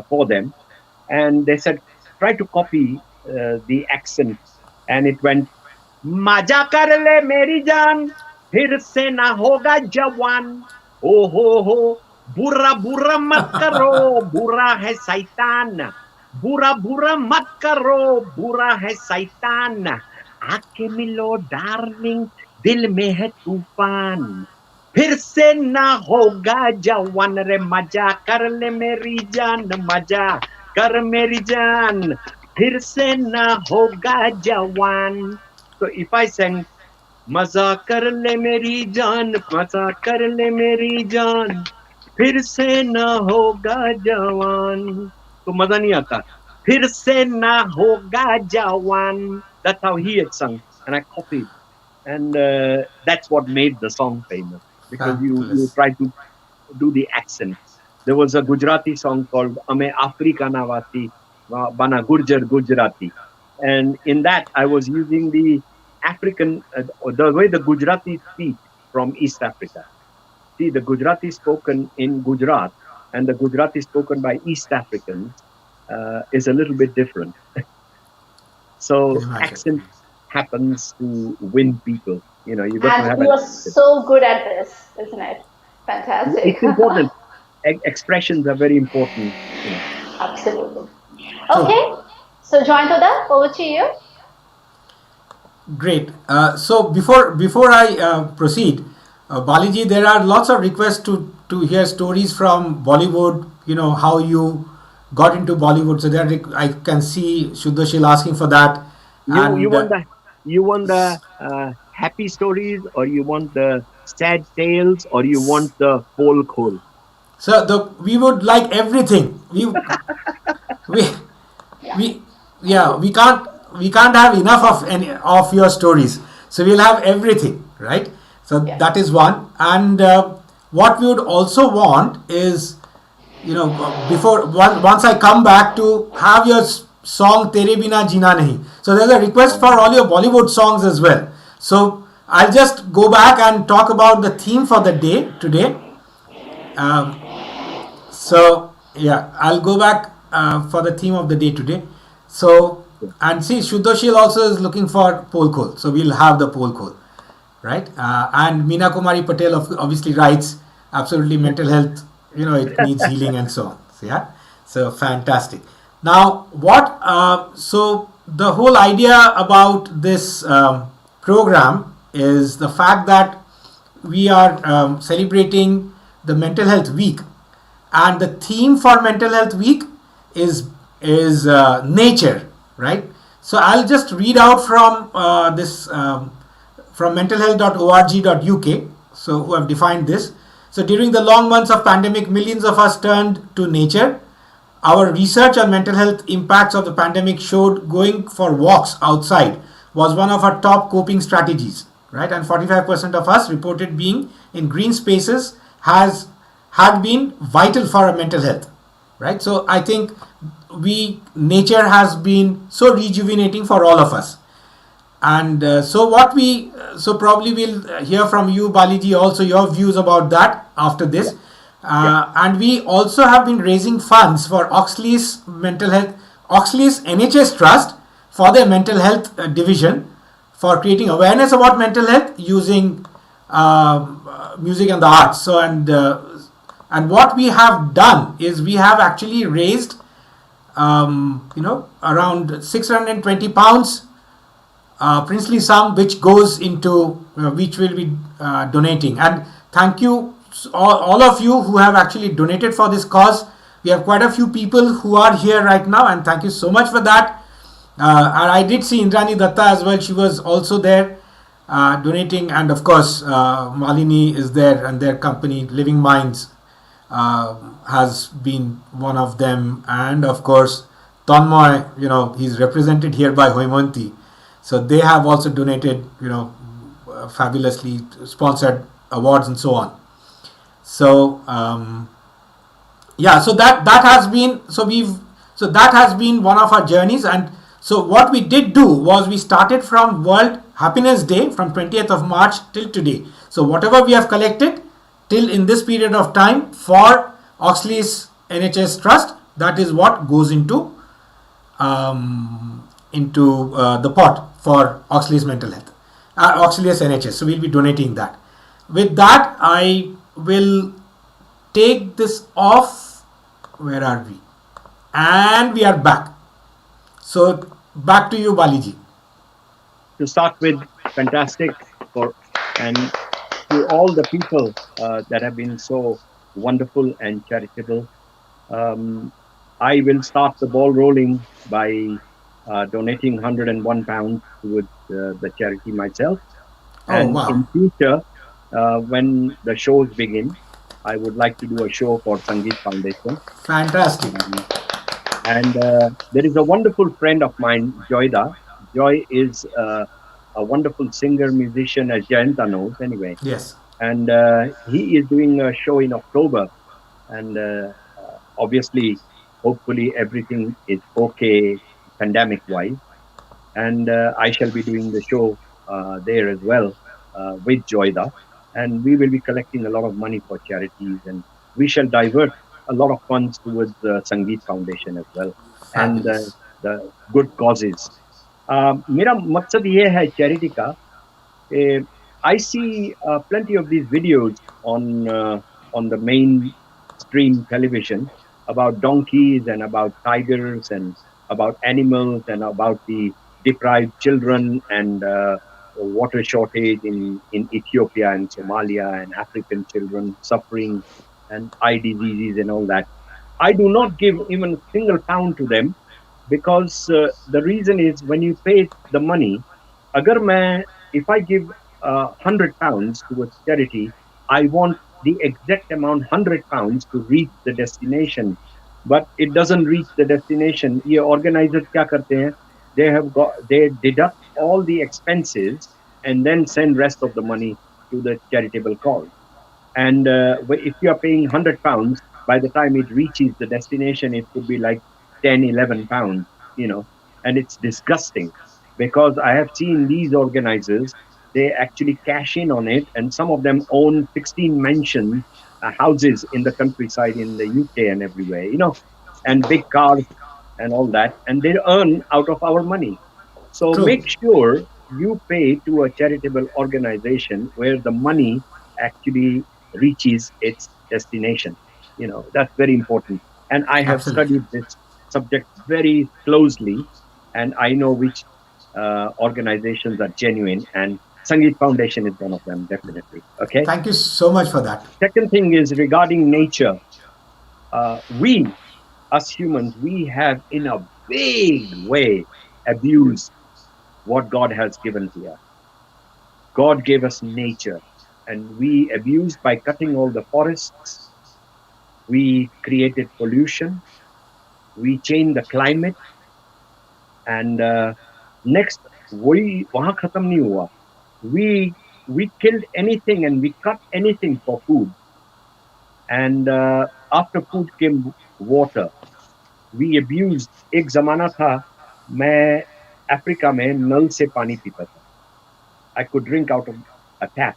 for them. And they said, try to copy the accent. And it went, Maja kar le meri jaan, फिर से ना होगा जवान ओ हो बुरा बुरा मत करो बुरा है शैतान बुरा बुरा मत करो बुरा है शैतान आके मिलो डार्लिंग दिल में है तूफान फिर से ना होगा जवान रे मजा कर ले मेरी जान मजा कर मेरी जान फिर से ना होगा जवान. So if I sang मजा कर ले मेरी जान मजा कर ले मेरी जान फिर से ना होगा जवान तो मजा नहीं आता फिर से ना होगा जवान. That's how he had sung, and I copied, and that's what made the song famous because you fabulous. try to do the accent. There was a Gujarati song called Ame Afrika Navati Bana Gurjar Gujarati, and in that I was using the African, the way the Gujarati speak from East Africa. See, the Gujarati spoken in Gujarat and the Gujarati spoken by East Africans is a little bit different. Can So imagine. accent happens to win people. You got to And have you an are accent. so good at this, isn't it? Fantastic. It's important. Expressions are very important. Absolutely. True. Okay, so Jointoda, over to you. Great. So before I proceed, Baliji, there are lots of requests to hear stories from Bollywood. How you got into Bollywood. So there I can see Shuddhashil asking for that, You and want the happy stories, or you want the sad tales, or you want the folk hole. so we would like everything. We Yeah. we yeah we can't have enough of any of your stories, so we'll have everything, right? So Yes. that is one. And what we would also want is, once I come back, to have your song Tere Bina Jeena Nahi. So there's a request for all your Bollywood songs as well. So I'll just go back and talk about the theme for the day today. um, so yeah, I'll go back for the theme of the day today. So, and see, Shuddhashil also is looking for pole call, so we'll have the pole call, right? And Meena Kumari Patel obviously writes, absolutely, mental health, it needs healing and so on. So, yeah, so fantastic. Now, so the whole idea about this program is the fact that we are celebrating the Mental Health Week, and the theme for Mental Health Week is nature, right? So I'll just read out from this from mentalhealth.org.uk. So who have defined this. So during the long months of pandemic, millions of us turned to nature. Our research on mental health impacts of the pandemic showed going for walks outside was one of our top coping strategies, right? And 45% of us reported being in green spaces has had been vital for our mental health, right? So I think nature has been so rejuvenating for all of us. And so probably we'll hear from you, Baliji, also your views about that after Yeah, this. yeah. And we also have been raising funds for Oxley's mental health, Oxley's NHS Trust for their mental health division, for creating awareness about mental health using music and the arts. And what we have done is we have actually raised around 620 pounds princely sum, which goes into which will be donating. And thank you all of you who have actually donated for this cause. We have quite a few people who are here right now, and thank you so much for that. And I did see Indrani Datta as well. She was also there donating, and of course Malini is there, and their company Living Minds has been one of them, and of course Tanmoy, he's represented here by Hoimonti, so they have also donated, fabulously sponsored awards and so on. So yeah, so that has been, so that has been one of our journeys. And so what we did do was we started from World Happiness Day from 20th of March till today. So whatever we have collected till in this period of time for Oxley's NHS Trust, that is what goes into the pot for Oxley's mental health, Oxley's NHS. So we'll be donating that. With that, I will take this off. Where are we? And we are back. So back to you, Baliji. To start with, fantastic for and to all the people that have been so wonderful and charitable. I will start the ball rolling by donating £101 towards the charity myself. Oh And wow, in future, when the shows begin, I would like to do a show for Sangeet Foundation. fantastic. Um, and there is a wonderful friend of mine, Joyda. Joy is a wonderful singer, musician, as Jayanta knows anyway. Yes, And he is doing a show in October. And obviously, hopefully, everything is okay pandemic wise. And I shall be doing the show there as well with Joyda. And we will be collecting a lot of money for charities, and we shall divert a lot of funds towards the Sangeet Foundation as well, and fabulous. the good causes. मेरा मकसद ये है charity का कि I see plenty of these videos on the mainstream television about donkeys and about tigers and about animals and about the deprived children and water shortage in Ethiopia and Somalia and African children suffering and eye diseases and all that. I do not give even a single pound to them because the reason is when you pay the money, agar main, if I give £100 towards charity, I want the exact amount £100 to reach the destination, but it doesn't reach the destination. ये organizers क्या करते हैं? They deduct all the expenses and then send rest of the money to the charitable cause. And if you are paying £100, by the time it reaches the destination, it could be like 10, 11 pounds, and it's disgusting because I have seen these organizers, they actually cash in on it, and some of them own 16 mansion houses in the countryside in the UK and everywhere, and big cars and all that, and they earn out of our money. So True. make sure you pay to a charitable organization where the money actually reaches its destination. That's very important. And I have Absolutely. studied this subject very closely, and I know which organizations are genuine, and Sangeet Foundation is one of them, definitely. Okay. Thank you so much for that. Second thing is regarding nature. We, us humans, we have in a big way abused what God has given to us. God gave us nature, and we abused by cutting all the forests. We created pollution. We changed the climate. And next, वही वहां खत्म नहीं हुआ. We we killed anything and we cut anything for food. And after food came water. We abused. एक जमाना था मैं Africa में नल से पानी पीता था. I could drink out of a tap.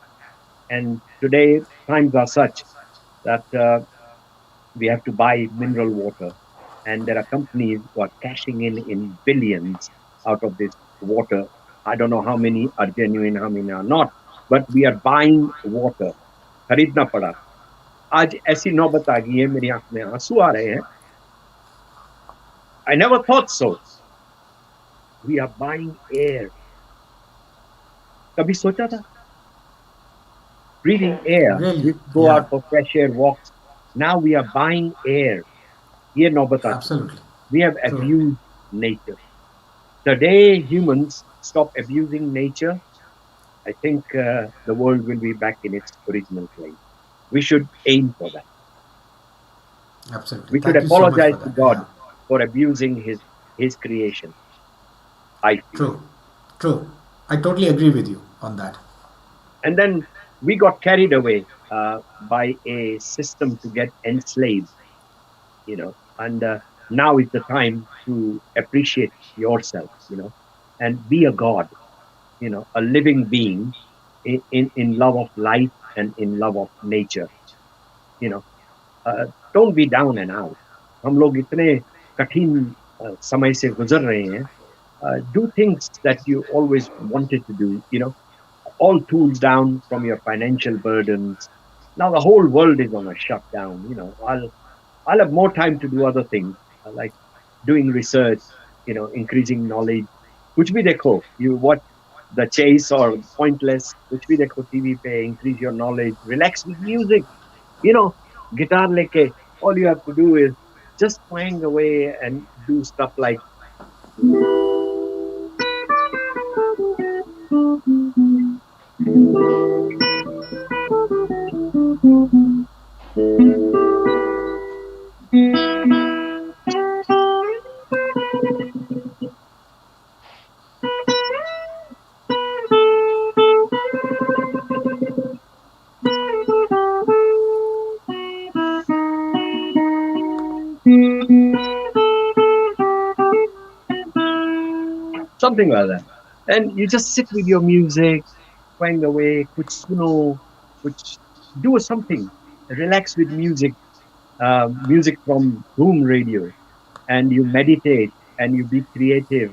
And today times are such that we have to buy mineral water, and there are companies who are cashing in billions out of this water. I don't know how many are genuine, how many are not, but we are buying water. खरीदना पड़ा. आज ऐसी नौबत आ गई है, मेरी आंख में आंसू आ रहे हैं. I never thought so. We are buying air. कभी सोचा था? Breathing air. Really? We go Yeah. out for fresh air walks. Now we are buying air. ये नौबत आ चुकी. Absolutely. We have True. abused nature. The day humans stop abusing nature, I think the world will be back in its original place. We should aim for that. Absolutely. We should Thank you so much for apologize to that. God Yeah. for abusing his creation. I feel. True. True. I totally agree with you on that. And then we got carried away by a system to get enslaved, and now is the time to appreciate yourself, and be a God, a living being in love of life and in love of nature, you know. Uh, don't be down and out. हम लोग इतने कठिन समय से गुजर रहे हैं. Do things that you always wanted to do, all tools down from your financial burdens. Now the whole world is on a shutdown. I'll have more time to do other things, like doing research, increasing knowledge. कुछ भी देखो, you watch the chase or pointless. कुछ भी देखो TV पे, increase your knowledge. Relax with music, you know, guitar leke. All you have to do is just twang away and do stuff like. Something like that. And you just sit with your music, twang away, kuch suno, kuch, do something, relax with music, music from Boom Radio, and you meditate and you be creative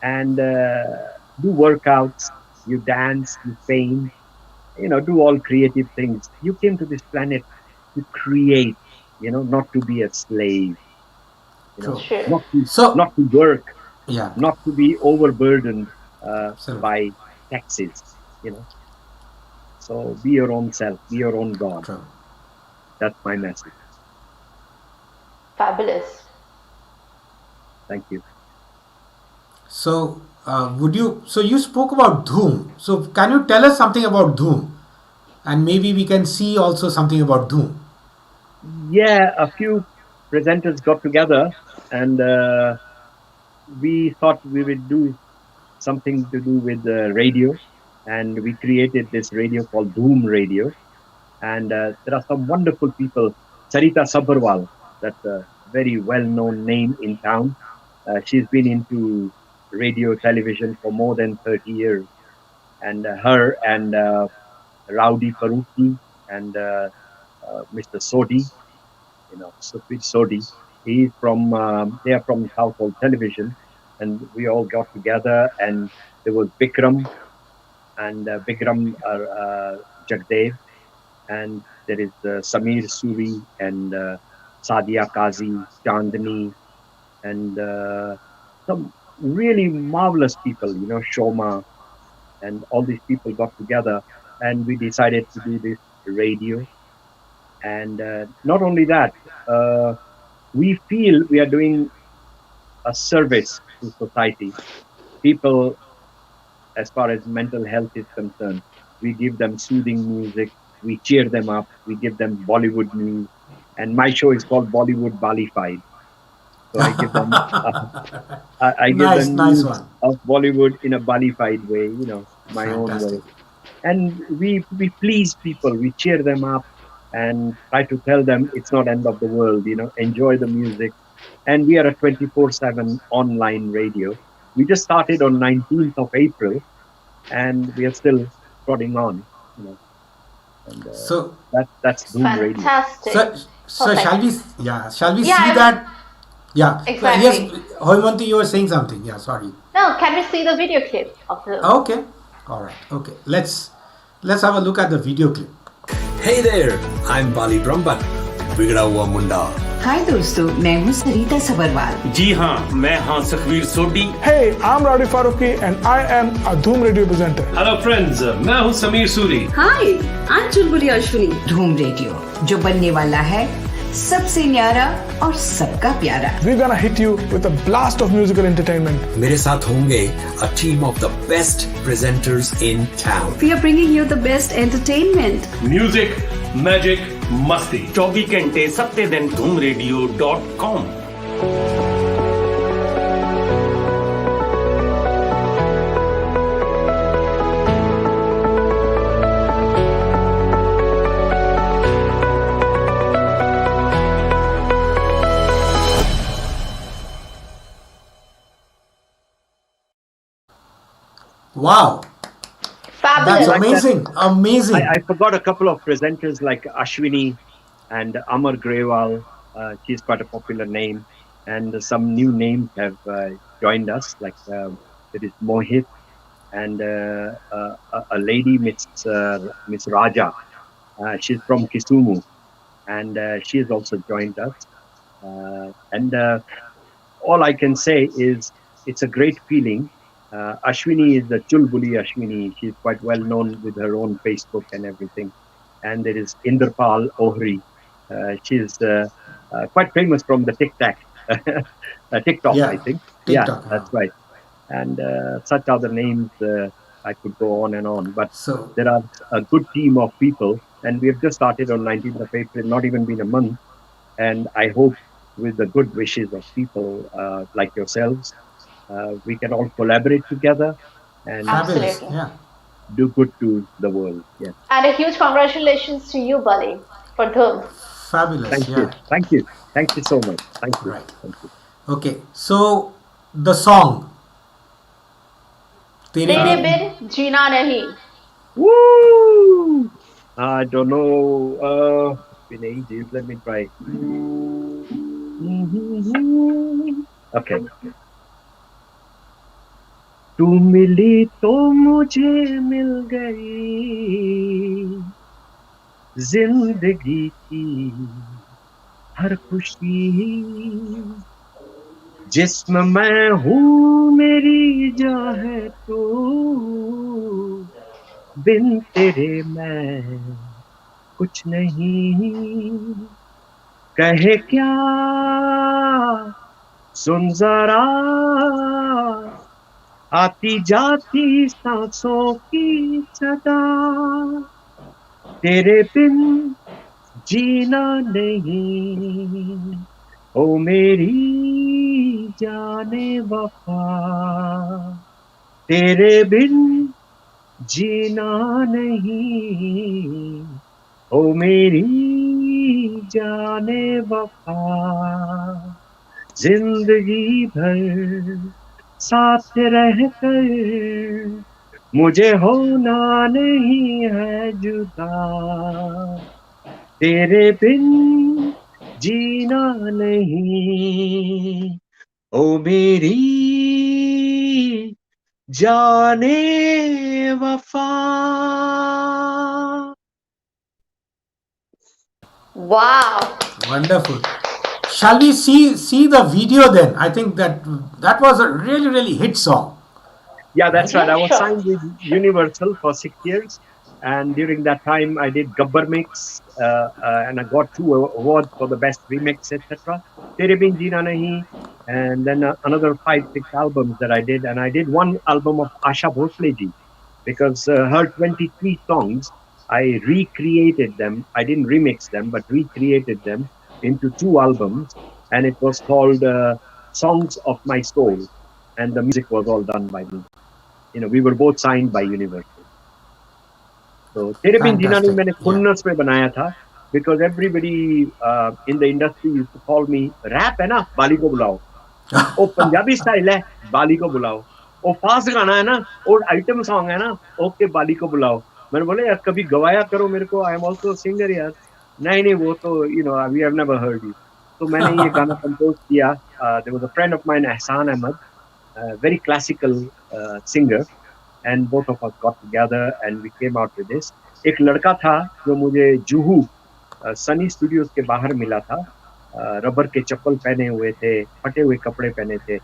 and do workouts, you dance, you paint, do all creative things. You came to this planet to create, not to be a slave, True. True. not to So, not to work, yeah, not to be overburdened absolutely. by taxes, you know. So be your own self, be your own God. True. That's my message. Fabulous. Thank you. So, would you? So you spoke about Doom. So can you tell us something about Doom, and maybe we can see also something about Doom. Yeah, a few presenters got together and we thought we would do something to do with radio, and we created this radio called Boom Radio. And there are some wonderful people. Sarita Sabharwal, that's a very well-known name in town. She's been into radio, television for more than 30 years. And her and Rowdy Faruqi and Mr. Sodi, Sufit Sodi. They are from Southall Television, and we all got together. And there was Bikram and Bikram Jagdev, and there is Samir Suri and Sadia Kazi, Chandni, and some really marvelous people, Shoma, and all these people got together, and we decided to do this radio. And not only that, we feel we are doing a service to society. People, as far as mental health is concerned, we give them soothing music, we cheer them up, we give them Bollywood news. And my show is called Bollywood Balified. So I give them I give Nice, them nice news one. of Bollywood in a Balified way, my own way. Fantastic. And we please people, we cheer them up and try to tell them it's not end of the world, enjoy the music. And we are a 24/7 online radio. We just started on 19th of April, and we are still plodding on, you know, and So, that's Boom Radio. Fantastic. so shall Perfect. we? Yeah, shall we Yeah, see that? Yeah. Yes, exactly. Hoymanti, you were saying something. Yeah, sorry. Now, can we see the video clip of the? Okay. All right. Okay. Let's have a look at the video clip. Hey there, I'm Bali Brahmbhatt, बिगड़ा हुआ मुंडा. हाय दोस्तों, मैं हूँ सरिता सबरवाल. जी हाँ, मैं हाँ सखवीर सोडी. Hey, I'm Rowdy Faruqi and I am a Dhoom Radio presenter. Hello friends, मैं हूँ समीर सूरी. हाय, I'm चुलबुली अश्विनी. धूम रेडियो जो बनने वाला है सबसे न्यारा और सबका प्यारा. We're gonna hit you with a blast of musical entertainment. मेरे साथ होंगे a team of the best presenters in town. We are bringing you the best entertainment. Music, magic, मस्ती. 24 घंटे 7 दिन धूमरेडियो.com. Wow, that's Fabulous. Like that. amazing. Amazing. I forgot a couple of presenters like Ashwini and Amar Grewal. She's quite a popular name. And some new names have joined us, like there is Mohit and a lady, Miss Raja. She's from Kisumu, and she has also joined us. And all I can say is it's a great feeling. Ashwini is the Chulbuli Ashwini. She's quite well known with her own Facebook and everything. And there is Inderpal Ohri. She's quite famous from the TikTok, Yeah, I think. TikTok, Yeah, that's right. And such other names, I could go on and on. But So, there are a good team of people, and we have just started on 19th of April, not even been a month. And I hope with the good wishes of people like yourselves, we can all collaborate together and fabulous. Absolutely. Yeah. do good to the world. Yes. And a huge congratulations to you, Bali, for Dhoom. Fabulous. Thank Yeah. you. Thank you. Thank you so much. Thank you. Right. Thank you. Okay. So, the song. तेरे तेरे बिन- बिन जीना नहीं. Woo! I don't know. Been ages. Let me try. Okay. तू मिली तो मुझे मिल गई जिंदगी की हर खुशी जिस्म मैं हूँ मेरी जान है तू बिन तेरे मैं कुछ नहीं कहे क्या सुन जरा आती जाती सांसों की सदा तेरे बिन जीना नहीं ओ मेरी जाने वफा तेरे बिन जीना नहीं ओ मेरी जाने वफा जिंदगी भर साथ रहकर मुझे होना नहीं है जुदा तेरे बिन जीना नहीं ओ मेरी जाने वफा Wow. Wonderful. Shall we see the video then? I think that was a really hit song. Yeah, that's right. I was Sure. signed with Universal for 6 years, and during that time, I did Gabbar Mix, and I got 2 awards for the best remix, etc. Tere Bin Jeena Nahi, and then another 5-6 albums that I did, and I did one album of Asha Bhosle ji, because her 23 songs, I recreated them. I didn't remix them, but recreated them into 2 albums, and it was called Songs of My Soul, and the music was all done by me. We were both signed by Universal. So तेरे बिन जीना नहीं Fantastic. मैंने Yeah. खुन्नस में बनाया था, because everybody in the industry used to call me, rap है ना, बाली को बुलाओ, ओ पंजाबी स्टाइल है, बाली को बुलाओ, ओ फास्ट गाना है ना, और आइटम सॉन्ग है ना, ओके बाली को बुलाओ. मैंने बोले यार कभी गवाया करो मेरे को, आई एम ऑल्सो सिंगर यार. नहीं नहीं वो तो we have never heard you. तो मैंने ये गाना कंपोज किया. There was a friend of mine, Ehsan Ahmed, very classical singer, and both of us got together and we came out with this. एक लड़का था जो मुझे जुहू सनी स्टूडियोज के बाहर मिला था. रबर के चप्पल पहने हुए थे, फटे हुए कपड़े पहने थे,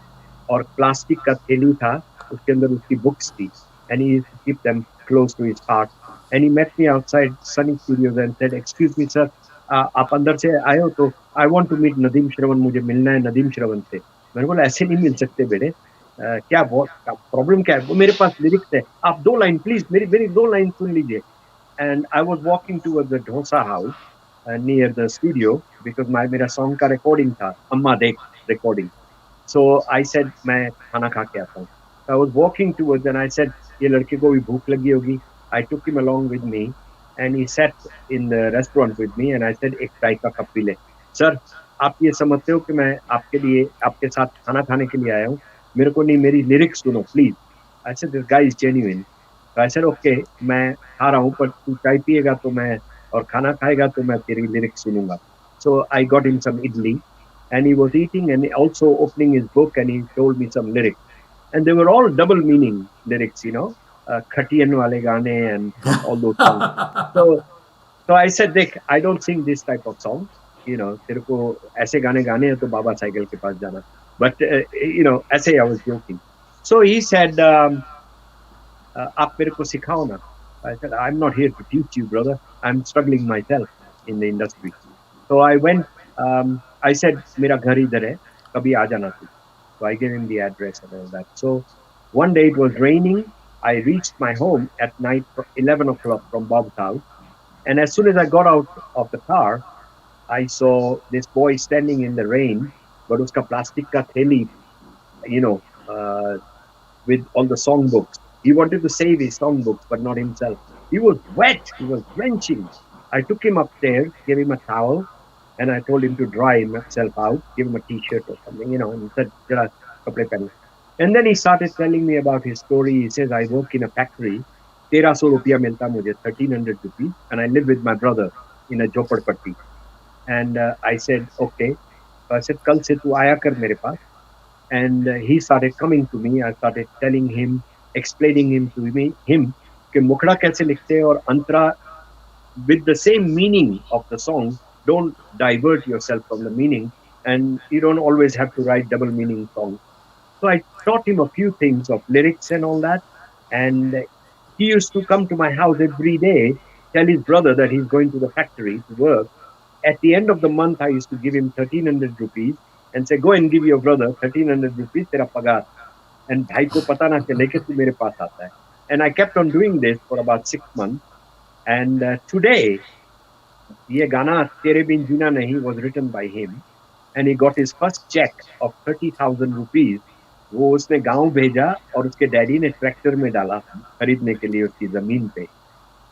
और प्लास्टिक का थैली था, उसके अंदर उसकी बुक्स थी, and he used to keep them close to his heart. And he met me outside Sunny Studios and said, "Excuse me, sir, आप अंदर से आए हो तो I want to meet Nadeem Shravan, मुझे मिलना है नदीम श्रवण से." मैंने बोला ऐसे नहीं मिल सकते बेटे, क्या प्रॉब्लम क्या है? वो मेरे पास लिरिक्स है, आप दो लाइन प्लीज, मेरी मेरी दो लाइन सुन लीजिए. And I was walking towards the dosa house near the studio because मेरा song का recording था, अम्मा देख recording. So I said मैं खाना खा के आता हूँ. So I was walking towards and I said ये लड़के को भी भूख लगी होगी. I took him along with me and he sat in the restaurant with me and I said एक चाय का कप पी ले. Sir, आप ये समझते हो कि मैं आपके लिए आपके साथ खाना खाने के लिए आया हूँ? मेरे को नहीं, मेरी लिरिक्स सुनो please. I said this guy is genuine. So I said okay, मैं खा रहा हूँ पर तू चाय पिएगा तो मैं, और खाना खाएगा तो मैं तेरी लिरिक्स सुनूंगा. So I got him some idli and he was eating and also opening his book and he told me some lyrics. And they were all double meaning lyrics, Khatiyan wale gaane and all those songs. So, so I said, Dick, I don't sing this type of songs. तेरे को ऐसे गाने गाने हैं तो बाबा cycle के पास जाना. But, ऐसे I was joking. So he said, आप मेरे को सिखाओ ना. I said, I'm not here to teach you, brother. I'm struggling myself in the industry. So I went, I said, मेरा घर इधर है, कभी आ जाना तू. So I gave him the address and all that. So one day it was raining. I reached my home at night, 11 o'clock from Bob's house. And as soon as I got out of the car, I saw this boy standing in the rain, but uska plastic ka theli, you know, with all the songbooks. He wanted to save his songbooks, but not himself. He was wet. He was drenching. I took him upstairs, gave him a towel, and I told him to dry himself out, give him a t-shirt or something, and said, "Jara, kapde pehno." And then he started telling me about his story. He says, I work in a factory, 1300 rupiya milta mujhe, 1300 rupees, and I live with my brother in a jhopadpatti. And I said, okay. So I said, kal se tu aaya kar mere paas. And he started coming to me. I started telling him, explaining him कि मुखड़ा कैसे लिखते हैं और अंतरा with the same meaning of the song. Don't divert yourself from the meaning, and you don't always have to write double meaning songs. So I taught him a few things of lyrics and all that, and he used to come to my house every day, tell his brother that he's going to the factory to work. At the end of the month, I used to give him 1300 rupees and say, go and give your brother 1300 rupees, tera pagar. And bhai ko pata na chale ke tu mere paas aata hai. And I kept on doing this for about 6 months. And today, ye gana Tere Bin Jina Nahi was written by him. And he got his first check of 30,000 rupees. वो उसने गांव भेजा और उसके daddy ने tractor में डाला खरीदने के लिए उसकी जमीन पे.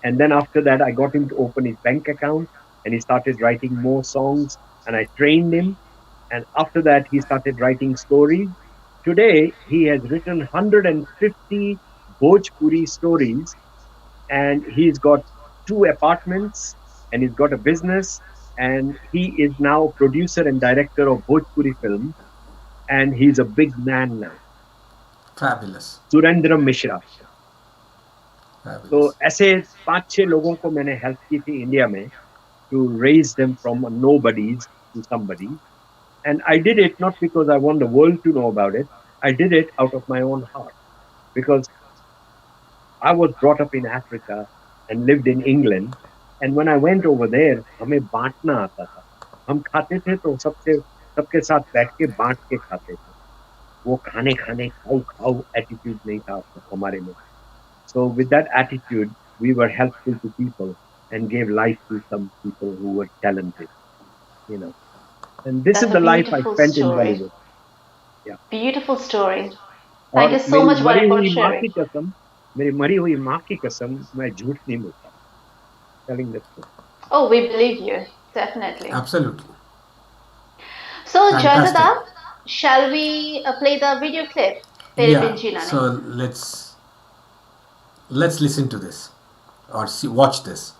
And then after that, I got him to open his bank account and he started writing more songs and I trained him. And after that, he started writing stories. Today, he has written 150 Bhojpuri stories and he's got 2 apartments and he's got a business and he is now producer and director of Bhojpuri films and he's a big man now. Fabulous. Surendra Mishra. Fabulous. तो ऐसे 5-6 लोगों को मैंने help की थी India में to raise them from nobodies to somebody. And I did it not because I want the world to know about it. I did it out of my own heart because I was brought up in Africa and lived in England. And when I went over there, हमें बांटना आता था. हम खाते थे तो सबके साथ बैठ के बांट के खाते थे. वो खाने खाओ attitude नहीं था हमारे में. So with that attitude, we were helpful to people and gave life to some people who were talented, And this That's is a the life I beautiful spent in story. Bollywood. Yeah. Beautiful story. Thank और you so मेरी much, मरी Bali, for हुई माँ sharing. की कसम, मेरी मरी हुई माँ की कसम, मैं झूठ नहीं बोलता. Telling the truth. Oh, we believe you. Definitely. Absolutely. So, Fantastic. Jazada, shall we play the video clip? Tere Yeah. bin jeena So nahi. let's listen to this or watch this.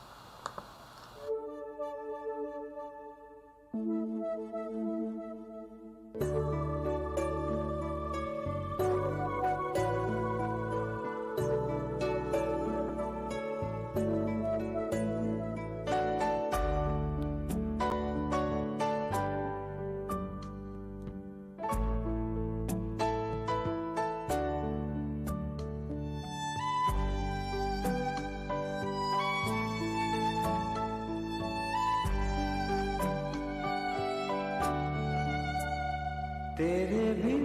तेरे बिन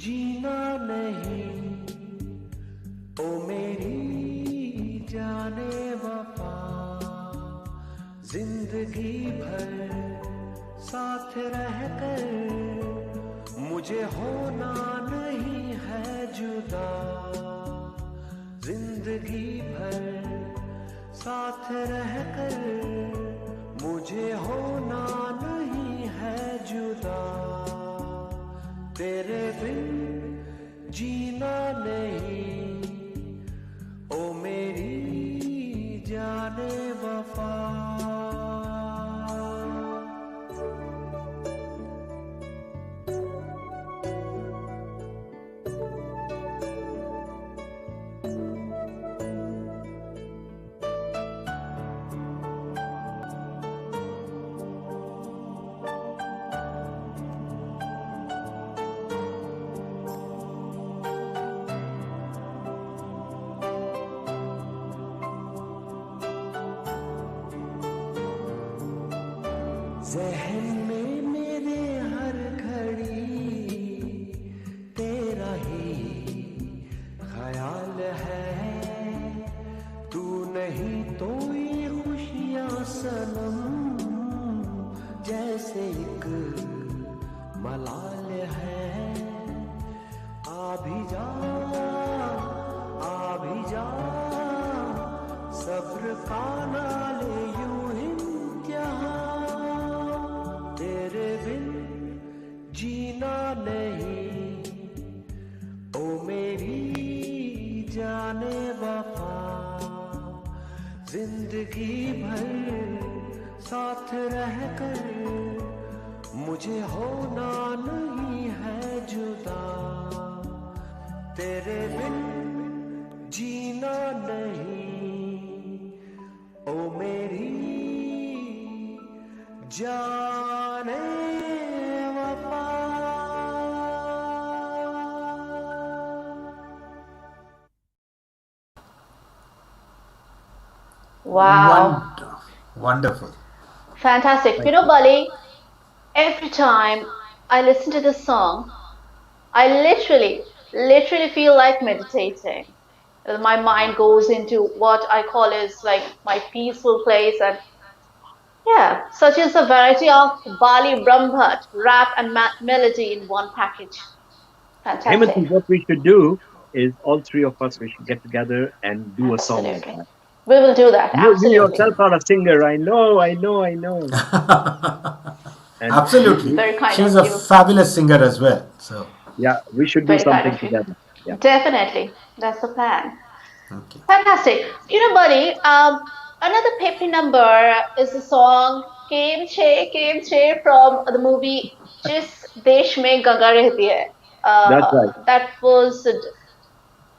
जीना नहीं, ओ मेरी जाने वफा, जिंदगी भर साथ रहकर मुझे होना नहीं है जुदा, जिंदगी भर साथ रहकर मुझे होना नहीं है जुदा, तेरे बिन जीना नहीं, ओ मेरी जाने वफा. ज़हन में मेरे हर घड़ी तेरा ही ख्याल है, तू नहीं तो ये खुशियाँ सनम जैसे एक मलाल है. आ भी जा, आ भी जा, सब्र का नाले यूं इम्तिहान, तेरे बिन जीना नहीं, ओ मेरी जाने वफा, जिंदगी भर साथ रहकर मुझे होना नहीं है जुदा, तेरे बिन जीना नहीं, ओ मेरी जाने वफा. Wow. Wonderful. Fantastic. You know, Bali, every time I listen to this song, I literally feel like meditating. My mind goes into what I call is like my peaceful place, and yeah, such is the variety of Bali Brahmbhatt, rap and melody in one package. Hemant, Fantastic. what we should do is all three of us, we should get together and do a song like Absolutely. that. We will do that. You Absolutely. yourself are a singer. I know. And Absolutely. Very kind She's of a you. fabulous singer as well. So yeah, we should do Very kind something of you. together. Yeah. Definitely. That's the plan. okay. Fantastic. You know, Buddy, another peppy number is the song Kem Che from the movie Jis Desh Mein Ganga Rehti Hai. That's right. That was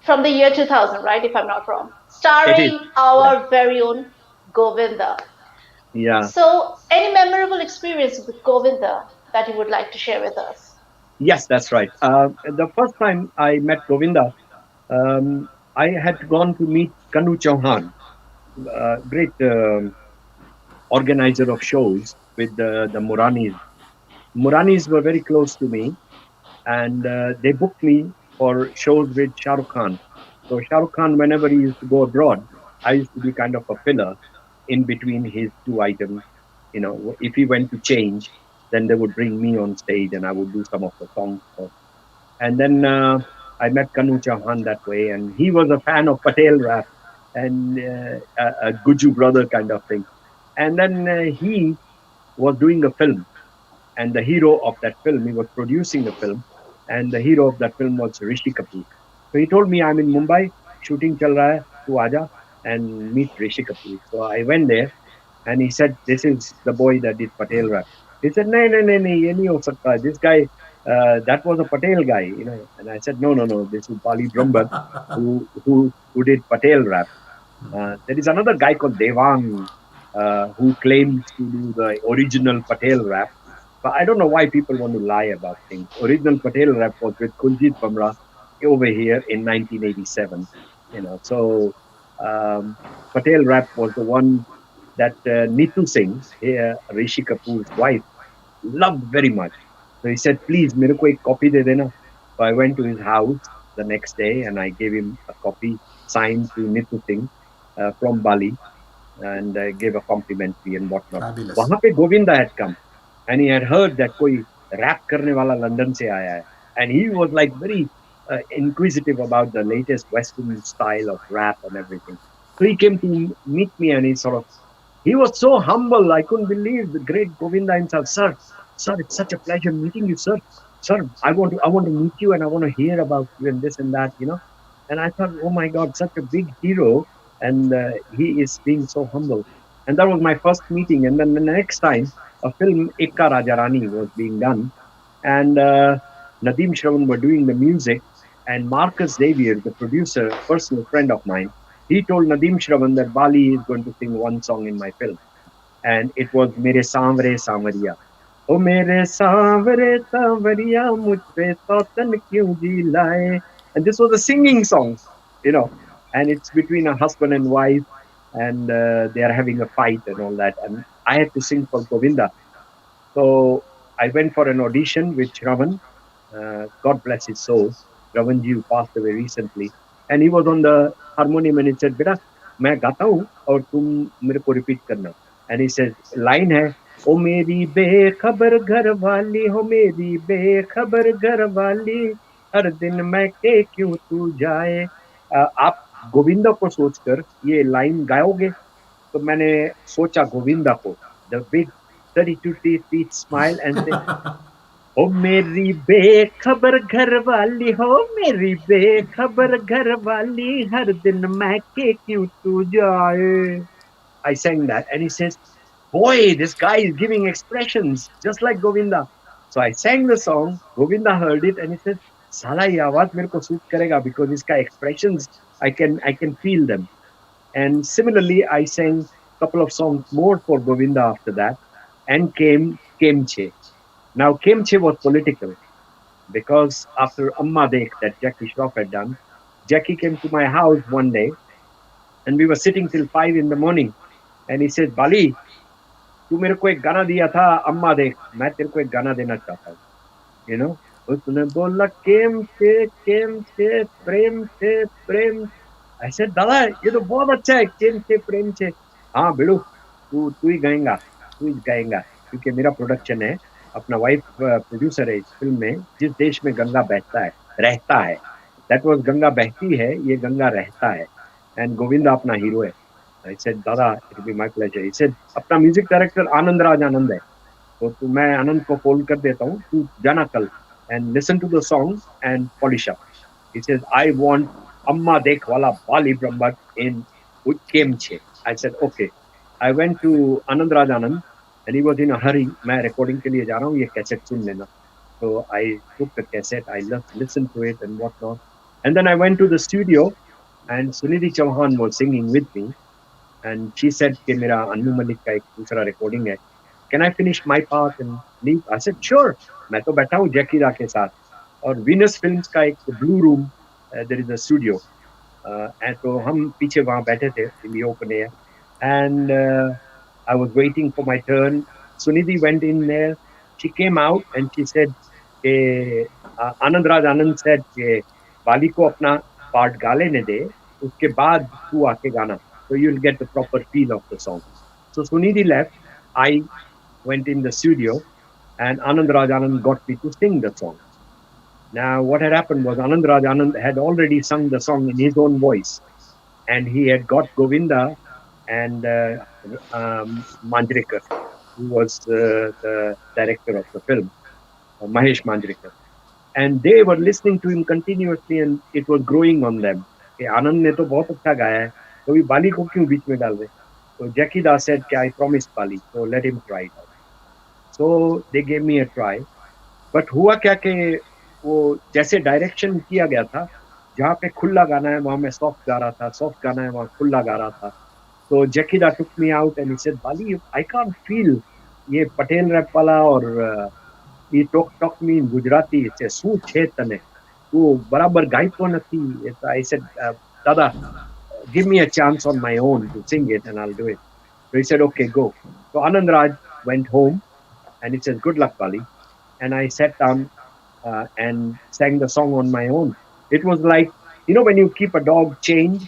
from the year 2000, right? If I'm not wrong. It is. Starring Yeah. our very own Govinda. Yeah. So, any memorable experience with Govinda that you would like to share with us? Yes, that's right. The first time I met Govinda, I had gone to meet Kanu Chauhan, great organizer of shows with the Muranis. Muranis were very close to me, and they booked me for shows with Shah Rukh Khan. So Shah Rukh Khan, whenever he used to go abroad, I used to be kind of a filler in between his two items. You know, if he went to change, then they would bring me on stage and I would do some of the songs. And then I met Kanu Chauhan that way, and he was a fan of Patel rap and a Guju brother kind of thing. And then he was doing a film, and the hero of that film, he was producing the film, and the hero of that film was Rishi Kapoor. So he told me, I'm in Mumbai, shooting chal raha hai, tu aaja and meet Rishi Kapoor. So I went there, and he said, "This is the boy that did Patel rap." He said, "No, no, no, no, ye nahi ho sakta. This guy, that was a Patel guy, you know." And I said, "No, no, no. This is Bali Brahmbhatt, who did Patel rap." There is another guy called Devang, who claims to do the original Patel rap. But I don't know why people want to lie about things. Original Patel rap was with Kuljit Bamra over here in 1987. You know, so Patel rap was the one that Neetu Singh, here Rishi Kapoor's wife, loved very much. So he said, "Please, मेरे को एक copy दे देना." So I went to his house the next day and I gave him a copy signed to Neetu Singh from Bali, and gave a complimentary and whatnot. Fabulous. वहाँ पे Govinda had come and he had heard that कोई rap करने वाला London से आया है, and he was like very inquisitive about the latest Western style of rap and everything. So he came to meet me and he was so humble. I couldn't believe the great Govinda himself. Sir, it's such a pleasure meeting you, sir. Sir, I want to meet you and I want to hear about you and this and that, you know. And I thought, oh my God, such a big hero, and he is being so humble. And that was my first meeting. And then the next time, a film Ekka Rajarani was being done, and Nadeem Shravan were doing the music, and Marcus Xavier, the producer, personal friend of mine, he told Nadeem Shravan that Bali is going to sing one song in my film, and it was Mere Samvare Samariya. O mere Samvare Samariya, mujh pe sautan kyun ji laye. And this was a singing song, you know, and it's between a husband and wife, and they are having a fight and all that. And I had to sing for Govinda. So I went for an audition with Shravan. God bless his soul. Shravanji, who passed away recently. And he was on the harmonium and he said, "Beta, मैं गाता हूँ और तुम मेरे को repeat करना." And he said, line है, "ओ मेरी बेखबर घर वाली, हो मेरी बेखबर घर वाली, हर दिन मैं के क्यों तू जाए." आप गोविंदा को सोचकर ये लाइन गाओगे? तो मैंने सोचा गोविंदा को, the big 32 feet smile and say, "ओ मेरी बेखबर घर वाली, हो मेरी बेखबर घर वाली, हर दिन मैं के क्यों तू जाए." I sang that and he says, "Boy, this guy is giving expressions just like Govinda." So I sang the song, Govinda heard it and he said, "Sala ye awaaz mere ko suit karega because iska expressions, I can feel them." And similarly, I sang a couple of songs more for Govinda after that, and came Kemche. Now, Kemche was political because after Amma Dekh that Jackie Shroff had done, Jackie came to my house one day and we were sitting till 5 in the morning. And he said, "Bali, तू मेरे को एक गाना दिया था अम्मा देख, मैं तेरे को एक गाना देना चाहता हूँ." You know? उसने बोला केम से प्रेम. I said, "दादा, ये तो बहुत अच्छा है, केम से प्रेम से." "हाँ बेड़ू, तू ही गाएगा, क्योंकि मेरा प्रोडक्शन है, अपना वाइफ प्रोड्यूसर है इस फिल्म में, जिस देश में गंगा बहता है रहता है, दैट वाज गंगा बहती है, ये गंगा रहता है, एंड गोविंदा अपना हीरो है." I said, "दादा, it will be my pleasure." He said, "अपना म्यूजिक डायरेक्टर आनंद राज आनंद है, तो मैं आनंद को फोन कर देता हूँ, तू जाना कल and listen to the song and polish up." He says, "I want Amma Dekh wala Bali Brahmbhatt in Kemche." I said, "Okay." I went to Anand Raj Anand and he was in a hurry. मैं recording के लिए जा रहा हूँ, ये cassette सुन लेना. So I took the cassette, I listened to it and whatnot. And then I went to the studio and Sunidhi Chauhan was singing with me. And she said कि मेरा अन्नू मलिक का एक दूसरा recording है. Can I finish my part and leave? I said, "Sure." मैं तो बैठा हूँ जैकी रा के साथ. और Venus Films का एक Blue Room, there is a studio. And तो हम पीछे वहाँ बैठे थे in the open air. And I was waiting for my turn. Sunidhi went in there. She came out and she said, Anand Raj Anand said कि बाली को अपना part गा लेने दे, उसके बाद तू आके गाना. So you'll get the proper feel of the song. So Sunidhi left. I went in the studio and Anand Raj Anand got me to sing the song. Now, what had happened was Anand Raj Anand had already sung the song in his own voice, and he had got Govinda and Manjrekar, who was the director of the film, Mahesh Manjrekar. And they were listening to him continuously, and it was growing on them. कि आनंद ने तो बहुत अच्छा गाया है, तो अभी बाली को क्यों बीच में डाल रहे? So Jackie Da said, "I promised Bali, so let him try it out." So they gave me a try. But हुआ क्या कि वो जैसे डायरेक्शन किया गया था, जहाँ पे खुला गाना है वहाँ मैं सॉफ्ट गा रहा था, सॉफ्ट गाना है वहाँ खुला गा रहा था. So Jackie Da took me out and he said, "Bali, I can't feel ये पटेल रैप वाला और he talked me in Gujarati. It's a શું છે તને? તું બરાબર ગાઈતો નથી." I said, "Dada, give me a chance on my own to sing it and I'll do it." So he said, "Okay, go." So Anand Raj went home and he said, "Good luck, Bali." And I sat down and sang the song on my own. It was like, you know, when you keep a dog chained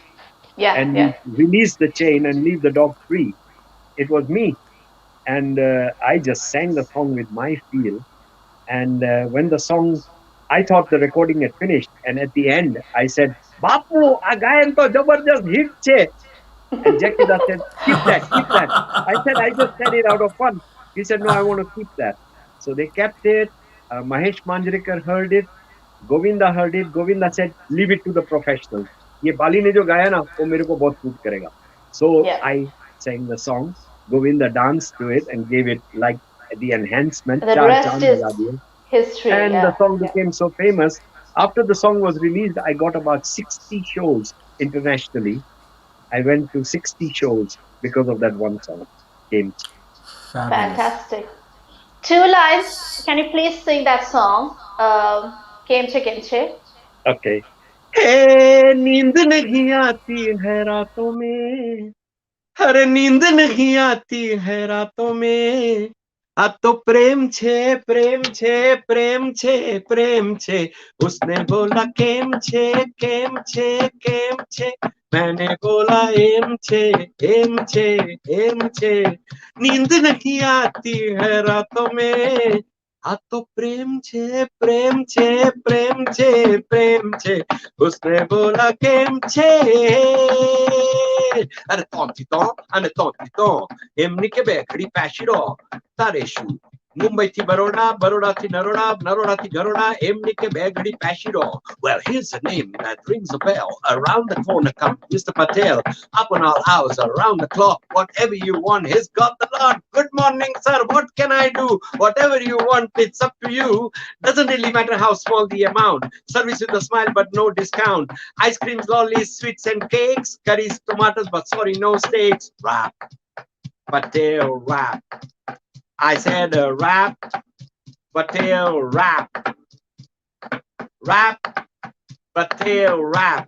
Yeah, and yeah. you release the chain and leave the dog free. It was me. And I just sang the song with my feel. And when the song, I thought the recording had finished. And at the end, I said, "Bapu, a gayan to jabardast hit che." And Jackie Da said, "Keep that, keep that." I said, "I just said it out of fun." He said, "No, I want to keep that." So they kept it. Mahesh Manjrekar heard it. Govinda heard it. Govinda said, "Leave it to the professionals. ये बाली ने जो गाया ना वो मेरे को बहुत suit करेगा." So Yeah. I sang the song. Govinda danced to it and gave it like the enhancement. The Char rest chand is laga diye. history. And the Yeah, song yeah. became so famous. After the song was released, I got about 60 shows internationally. I went to 60 shows because of that one song. Came. Fabulous. Fantastic. Two lines. Can you please sing that song? Kemche Kemche. Okay. Hey, नींद नहीं आती है रातों में, अरे नींद नहीं आती है रातों में, आ तो प्रेम छे प्रेम छे प्रेम छे प्रेम छे, उसने बोला केम छे केम छे केम छे, मैंने बोला एम छे एम छे एम छे, नींद नहीं आती है रातों में, आ तो प्रेम छे प्रेम छे प्रेम छे प्रेम छे, उसने बोला केम छे, अरे tontito, ane tontito, emni ke bekri pashiro, tareshu. Mumbai thi Baroda, Baroda thi Naroda, Naroda thi Garoda, emni ke begdi pashiro. Well, here's a name that rings a bell. Around the corner comes Mr. Patel. Up on our house, around the clock. Whatever you want, he's got the lot. Good morning, sir. What can I do? Whatever you want, it's up to you. Doesn't really matter how small the amount. Service with a smile, but no discount. Ice creams, lollies, sweets and cakes. Curries, tomatoes, but sorry, no steaks. Rap, Patel, rap. I said rap, Patel, rap. Rap, Patel, rap.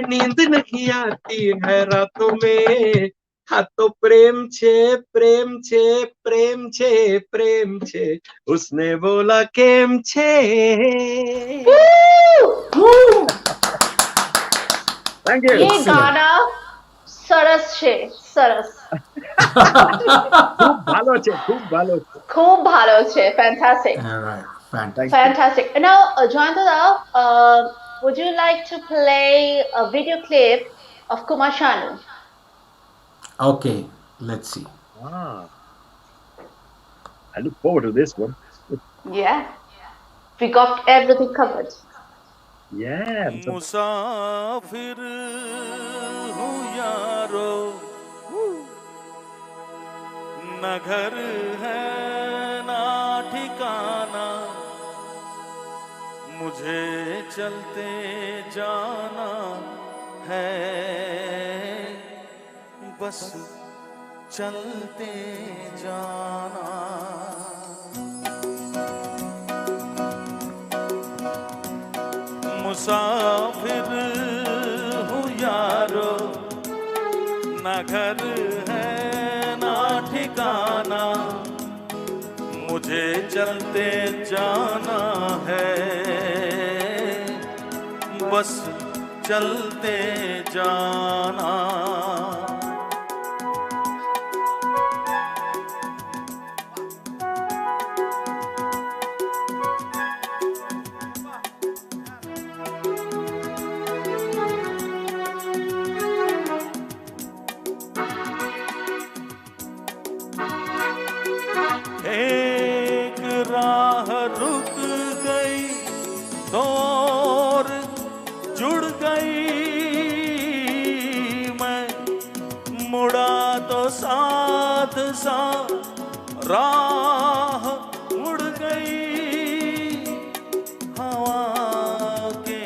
नींद नहीं आती है रातों में, हाँ तो प्रेम छे प्रेम छे प्रेम छे प्रेम छे, उसने बोला केम छे. Woo! Thank you. ये गाना सरस छे सरस. खूब भालो छे, खूब भालो छे. खूब भालो छे. Fantastic. All right. Fantastic. Fantastic. Now, Joyanta, would you like to play a video clip of Kumar Sanu? Okay. Let's see. Ah, I look forward to this one. Yeah. We got everything covered. Yeah. मुसाफिर हूँ यारो, न घर है ना ठिकाना, मुझे चलते जाना है, बस चलते जाना. मुसाफिर हूँ यारो, ना घर है ना ठिकाना, मुझे चलते जाना है, बस चलते जाना। एक राह रुक गई तो और जुड़ गई, मैं मुड़ा तो साथ साथ राह मुड़ गई। हवा के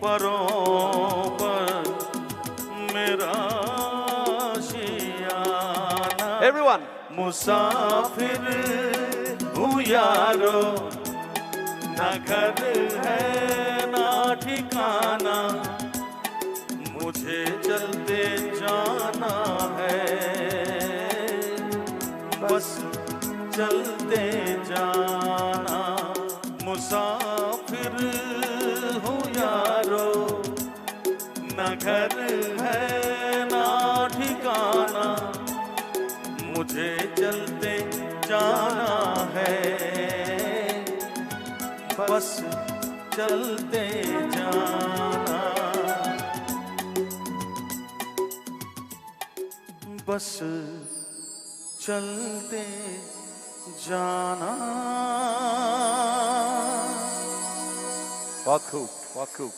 परों पर मेरा आशियाना। Everyone, मुसाफिर हूँ यारो, ना घर है ना ठिकाना, मुझे चलते जाना है, बस चलते जाना। मुसाफिर हूँ यारो, ना घर है ना ठिकाना, मुझे चलते जाना है, बस चलते जाना, बस चलते जाना। बहुत खूब, बहुत खूब।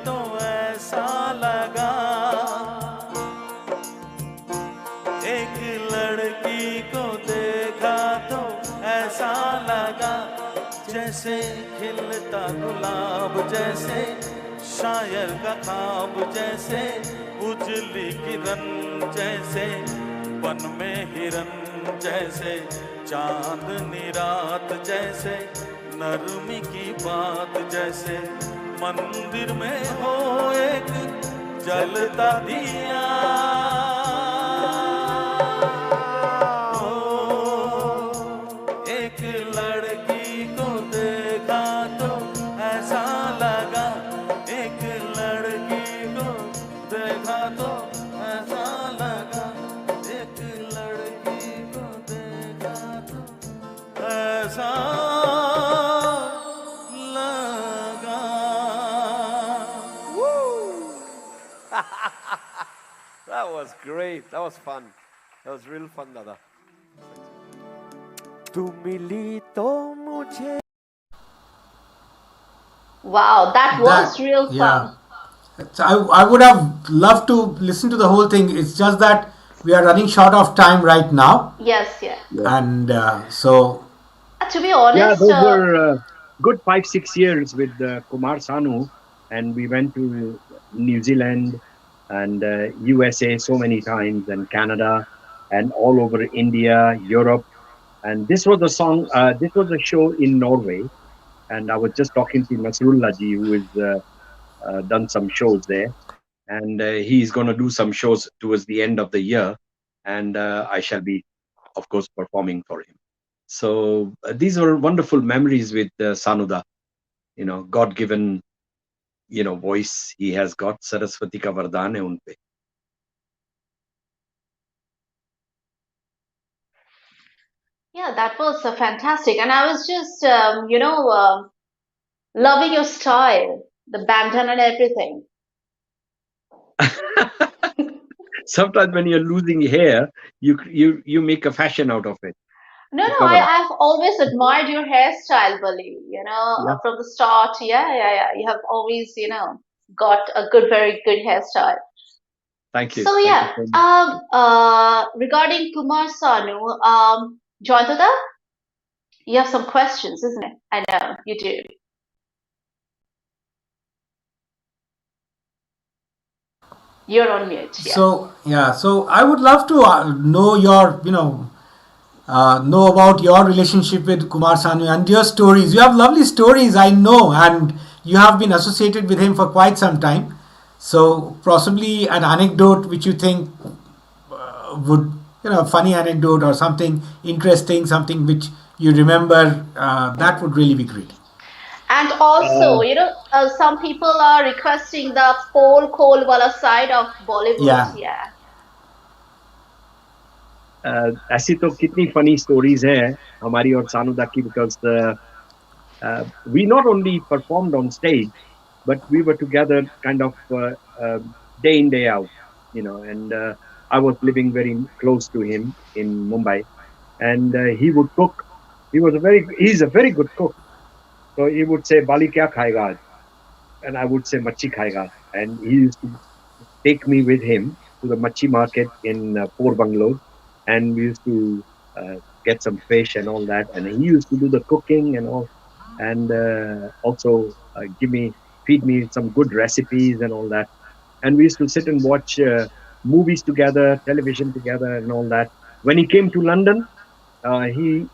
तो ऐसा लगा, एक लड़की को देखा तो ऐसा लगा, जैसे खिलता गुलाब, जैसे शायर का ख्वाब, जैसे उजली किरण, जैसे वन में हिरन, जैसे चांदनी रात, जैसे नरमी की बात, जैसे मंदिर में हो एक जलता दिया। एक लड़की को देखा तो ऐसा लगा, एक लड़की को देखा तो ऐसा लगा, एक लड़की को देखा तो ऐसा That was great. That was fun. That was real fun, Dada. तू मिली तो मुझे. Wow, that was real fun. Yeah. So I would have loved to listen to the whole thing. It's just that we are running short of time right now. Yes, yeah. And so. To be honest, yeah, those were good 5-6 years with Kumar Sanu, and we went to New Zealand and USA so many times, and Canada, and all over India, Europe. And this was a song, this was a show in Norway. And I was just talking to Nasrullah ji, who has done some shows there. And he's going to do some shows towards the end of the year. And I shall be, of course, performing for him. So these were wonderful memories with Sanuda. You know, God-given, you know, voice he has got. Saraswati ka vardaan hai un pe. Yeah, that was fantastic. And I was just, loving your style, the bandana and everything. Sometimes when you're losing hair, you make a fashion out of it. No, I've always admired your hairstyle, Bali, from the start. Yeah. You have always, got a very good hairstyle. Thank you. So, yeah, regarding Kumar Sanu, Joyanta, you have some questions, isn't it? I know, you do. You're on mute. Yeah. So I would love to know your, know about your relationship with Kumar Sanu and your stories. You have lovely stories, I know, and you have been associated with him for quite some time. So possibly an anecdote which you think would, a funny anecdote or something interesting, something which you remember, that would really be great. And also, Uh, some people are requesting the pole coal wala side of Bollywood. Yeah, Yeah. ऐसी तो कितनी funny stories है हमारी और सानुदा की because we not only performed on stage, but we were together kind of day in day out, and I was living very close to him in Mumbai, and he would cook. He's a very good cook. So he would say, "Bali kya khayega aaj?" And I would say, "Machi khayega." And he used to take me with him to the machi market in Four Bungalows, and we used to get some fish and all that. And he used to do the cooking and all, and also feed me some good recipes and all that. And we used to sit and watch movies together, television together, and all that. When he came to London, he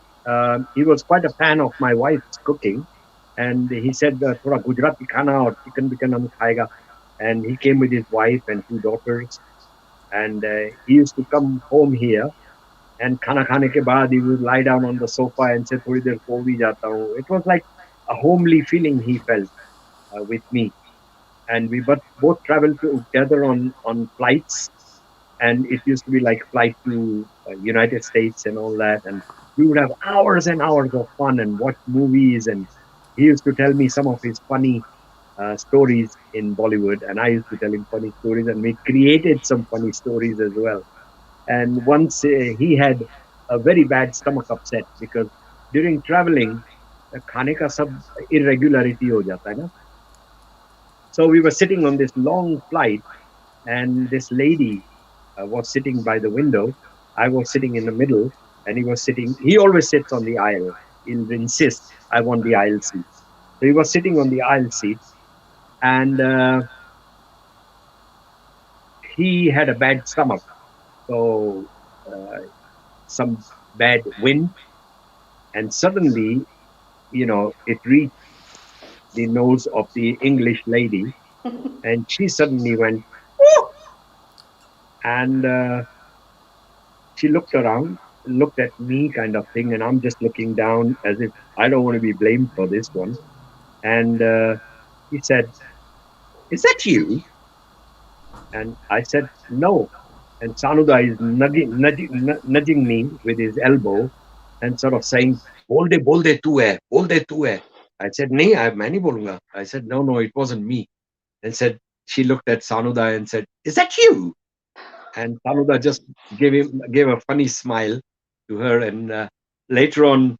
was quite a fan of my wife's cooking, and he said, "Thoda Gujarati khana or chicken bikan hum khayega." And he came with his wife and two daughters, and he used to come home here. And khana khane ke baad, he would lie down on the sofa and say, "Thodi der so bhi jata hu." It was like a homely feeling he felt with me, and we both traveled together on flights, and it used to be like flight to United States and all that, and we would have hours and hours of fun and watch movies, and he used to tell me some of his funny stories in Bollywood, and I used to tell him funny stories, and we created some funny stories as well. And once he had a very bad stomach upset because during traveling, खाने का सब irregularity हो जाता है ना. So we were sitting on this long flight, and this lady was sitting by the window. I was sitting in the middle, and he was sitting. He always sits on the aisle. He'll insist, "I want the aisle seat." So he was sitting on the aisle seat, and he had a bad stomach. So some bad wind, and suddenly, it reached the nose of the English lady, and she suddenly went, "Woo!" And she looked around, looked at me, kind of thing, and I'm just looking down as if I don't want to be blamed for this one. And he said, "Is that you?" And I said, "No." And Sanuda is nudging me with his elbow and sort of saying, बोल दे तू है, बोल दे तू है." I said, "नहीं, मैं नहीं बोलूंगा." I said, "No, no, it wasn't me." And said, she looked at Sanuda and said, "Is that you?" And Sanuda just gave a funny smile to her. And later on,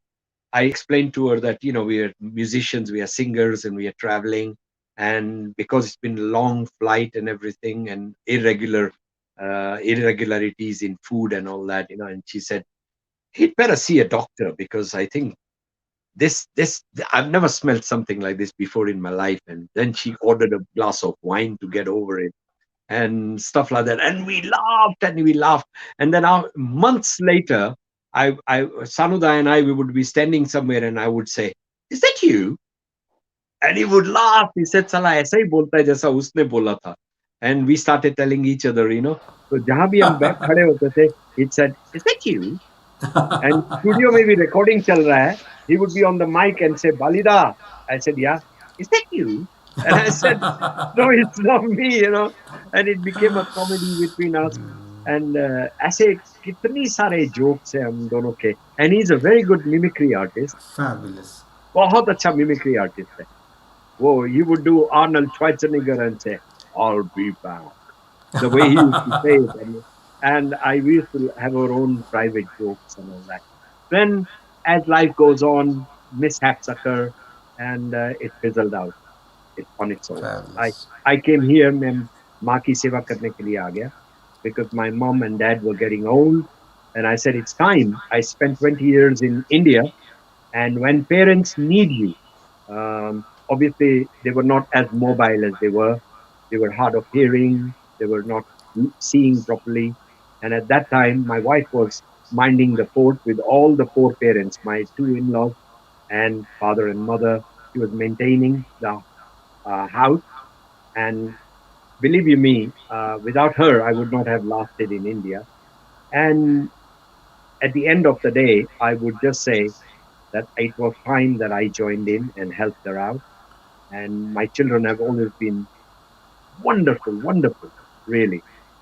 I explained to her that we are musicians, we are singers, and we are traveling, and because it's been a long flight and everything, and irregularities in food and all that, and she said, "He'd better see a doctor because I think this I've never smelled something like this before in my life." And then she ordered a glass of wine to get over it and stuff like that. And we laughed and we laughed. And then months later, Sanuda and we would be standing somewhere, and I would say, "Is that you?" And he would laugh. He said, "Sala aisa hi bolta hai jaisa usne bola tha." And we started telling each other, So jahan bhi hum khade hote the, he said, "Is that you?" And studio mein bhi recording chal raha hai. He would be on the mic and say, "Balida." I said, "Yeah." "Is that you?" And I said, "No, it's not me. And it became a comedy between us. And ऐसे कितनी सारे jokes हैं हम दोनों के. And he's a very good mimicry artist. fabulous. बहुत अच्छा mimicry artist है. वो he would do Arnold Schwarzenegger and say, "I'll be back." The way he used to say it. And I used to have our own private jokes and all that. Then, as life goes on, mishaps occur, and it fizzled out. It's on its own. I Fabulous. I came here, मैं माँ की सेवा करने के लिए आ गया, because my mom and dad were getting old, and I said it's time. I spent 20 years in India, and when parents need you, obviously they were not as mobile as they were. They were hard of hearing. They were not seeing properly, and at that time, my wife was minding the fort with all the four parents, my two in-laws and father and mother. She was maintaining the house, and believe you me, without her, I would not have lasted in India. And at the end of the day, I would just say that it was time that I joined in and helped her out. And my children have always been wonderful, wonderful, really.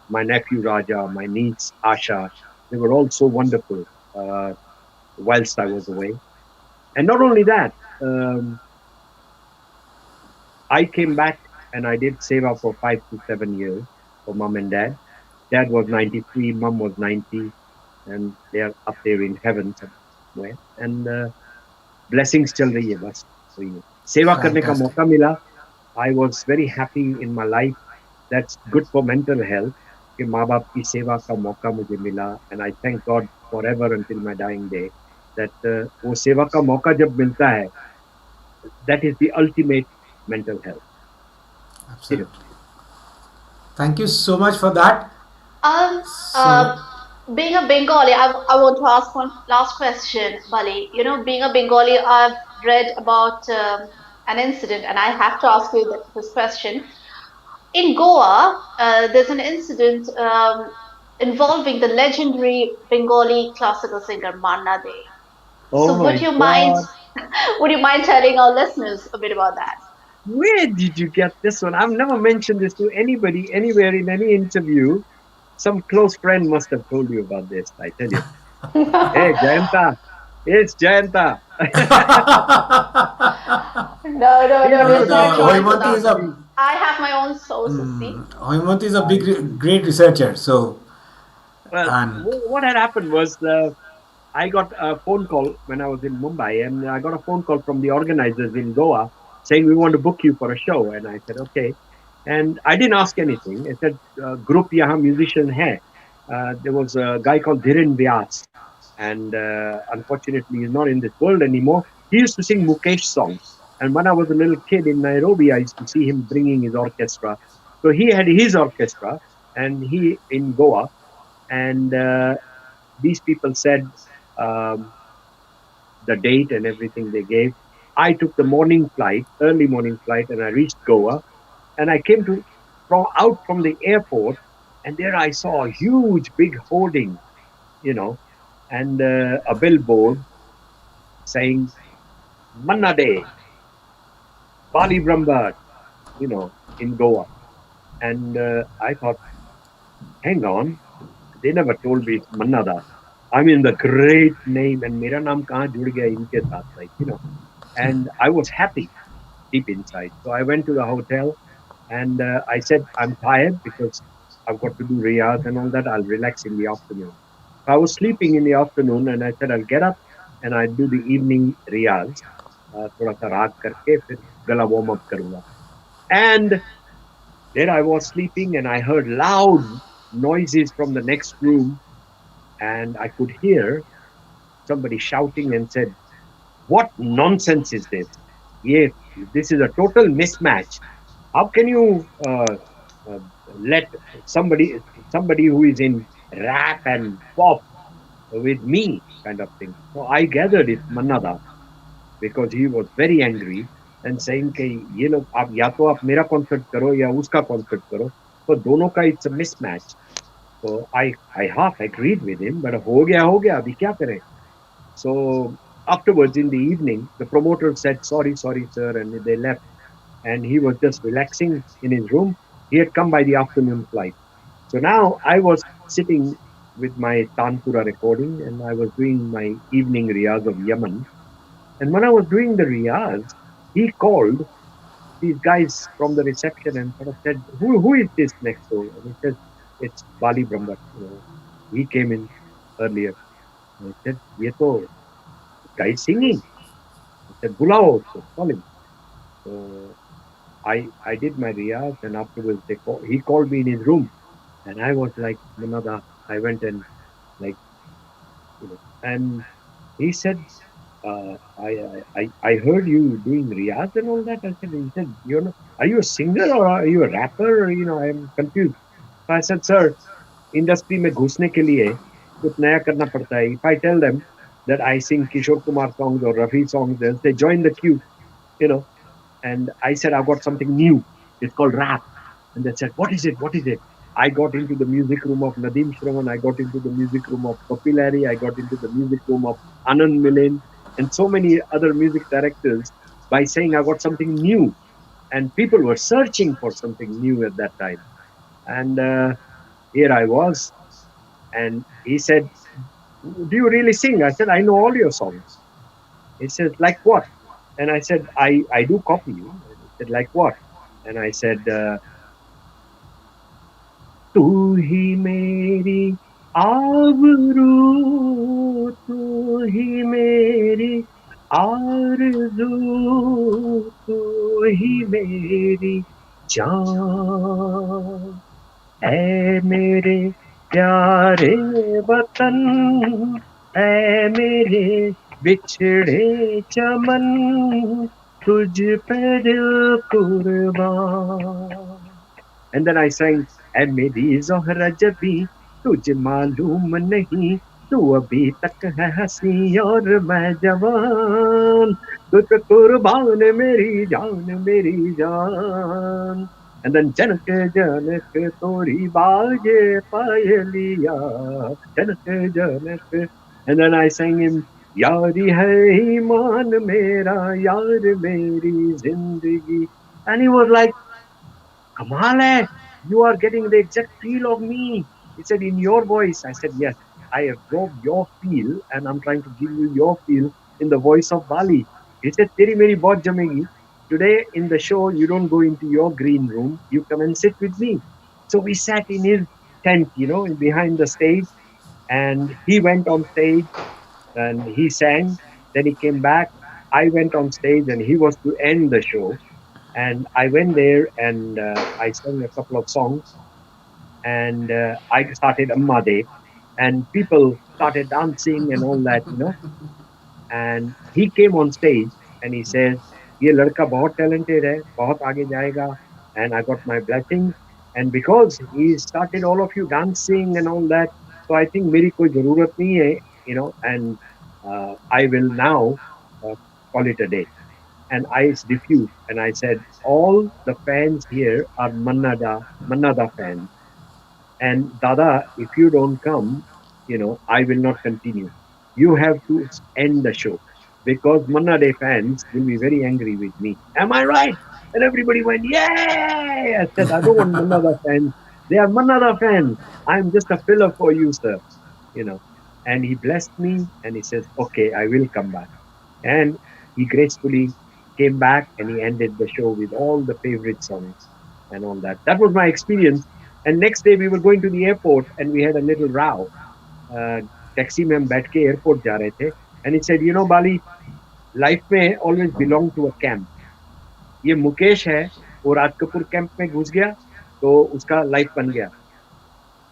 My nephew Raja, my niece Asha, they were all so wonderful uh, whilst I was away. And not only that, I came back and I did Seva for 5 to 7 years for mom and dad. Dad was 93, mom was 90, and they are up there in heaven somewhere. And blessings चल रही है बस वही है. सेवा करने का Fantastic. मौका मिला. I was very happy in my life. That's good for mental health. कि माँ बाप की सेवा का मौका मुझे मिला. And I thank God forever until my dying day that वो सेवा का मौका जब मिलता है, that is the ultimate mental health. Absolutely. Thank you so much for that. Um, So, uh, Being a Bengali, I want to ask one last question, Bali. You know, being a Bengali, I've read about an incident, and I have to ask you this question. In Goa, there's an incident involving the legendary Bengali classical singer Manna Dey. Oh So, my would you mind, God. would you mind telling our listeners a bit about that? Where did you get this one? I've never mentioned this to anybody anywhere in any interview. Some close friend must have told you about this, I tell you. Hey, Jayanta, it's Jayanta. No, no, He no, knows there's but no about choice Sangeet for Hoymonti that. is a Global. I have my own sources, see? Hoymonti is a I big, see. great researcher. So, Well, and what had happened was I got a phone call when I was in Mumbai, and I got a phone call from the organizers in Goa saying we want to book you for a show, and I said okay, and I didn't ask anything. I said group yahan musician hai. There was a guy called Dhiren Vyas, and unfortunately he's not in this world anymore. He used to sing Mukesh songs, and when I was a little kid in Nairobi, I used to see him bringing his orchestra. So he had his orchestra, and he in Goa, and these people said um, the date and everything they gave. I took the morning flight, early morning flight, and I reached Goa. And I came to from out from the airport, and there I saw a huge, big hoarding, you know, and a billboard saying Manna Day, Bali Brahmbhatt, in Goa. And I thought, hang on, they never told me it's Manna Das. I mean, the great name, and mera naam kahan jud gaya inke saath, and I was happy deep inside. So I went to the hotel, and I said, I'm tired because I've got to do riyaz and all that. I'll relax in the afternoon. I was sleeping in the afternoon, and I said, I'll get up and I'll do the evening riyaz. थोड़ा सा राग करके फिर गला warm up करूंगा. And there I was sleeping, and I heard loud noises from the next room, and I could hear somebody shouting and said, "What nonsense is this? Yeah, this is a total mismatch. How can you uh, let somebody somebody who is in rap and pop with me kind of thing?" So I gathered it's Mannada because he was very angry and saying कि ये लोग आप या तो आप मेरा concert करो या उसका concert करो, तो दोनों का it's a mismatch. So I half agreed with him, but हो गया अभी क्या करें? So afterwards in the evening, the promoter said, sorry, sorry, sir, and they left. And he was just relaxing in his room. He had come by the afternoon flight. So now I was sitting with my Tanpura recording, and I was doing my evening riyaz of Yemen. And when I was doing the riyaz, he called these guys from the reception and sort of said, who is this next door? And he said, it's Bali Brahmbhatt. He came in earlier. And I said, ये तो guy singing. I said, Bulao, call him. So I did my riyaz, and afterwards he called me in his room, and I was like, Manada. I went and like, and he said, I heard you doing riyaz and all that. I said, he said, are you a singer or are you a rapper? Or, I'm confused. So I said, sir, industry में घुसने के लिए कुछ नया करना पड़ता है. If I tell them that I sing Kishore Kumar songs or Rafi songs, they'll say join the queue, you know. And I said I've got something new. It's called rap. And they said, what is it? What is it? I got into the music room of Nadeem Shravan. I got into the music room of Papilari. I got into the music room of Anand Milen and so many other music directors by saying I got something new. And people were searching for something new at that time. And here I was. And he said, do you really sing? I said, I know all your songs. He said, like what? And I said, I do copy you. And he said, like what? And I said, तू ही मेरी आबरू तू ही मेरी आरज़ू तू ही मेरी जान ऐ मेरे प्यारे वतन ऐ मेरे बिछड़े चमन तुझ पे दिल कुर्बान. And then I sang, ऐ मेरी ज़ोहरा जबी तुझे मालूम नहीं तू अभी तक है हंसी और मैं जवान तुझ पे कुर्बान मेरी जान. And then जनक जनक तोरी बाजे पायलिया जनक जनक. And then I sang him, यारी है ईमान मेरा यार मेरी जिंदगी. And he was like, Kamal hai, you are getting the exact feel of me. He said, in your voice. I said, yes, I absorb your feel and I'm trying to give you your feel in the voice of Bali. He said, Teri meri bahut jamegi. Today in the show, you don't go into your green room. You come and sit with me. So we sat in his tent, behind the stage. And he went on stage and he sang. Then he came back. I went on stage and he was to end the show. And I went there and I sang a couple of songs and I started Amma Day and people started dancing and all that. And he came on stage and he said, ये लड़का बहुत talented है, बहुत आगे जाएगा. And I got my blessings. And because he started all of you dancing and all that, so I think मेरी कोई ज़रूरत नहीं है. And I will now call it a day. And I refused. And I said, all the fans here are Mannada fans. And Dada, if you don't come, I will not continue. You have to end the show because Mannada fans will be very angry with me. Am I right? And everybody went, yay! I said, I don't want Mannada fans. They are Mannada fans. I'm just a filler for you, sir. You know. And he blessed me and he says, okay, I will come back. And he gracefully came back and he ended the show with all the favorite songs and all that. That was my experience. And next day we were going to the airport and we had a little row. Taxi में हम बैठ के airport जा रहे थे. And he said, Bali, life में always belong to a camp. ये मुकेश है वो राज कपूर कैंप में घुस गया तो उसका लाइफ बन गया.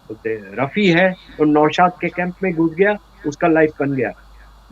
तो रफी है तो नौशाद के कैंप में घुस गया उसका लाइफ बन गया.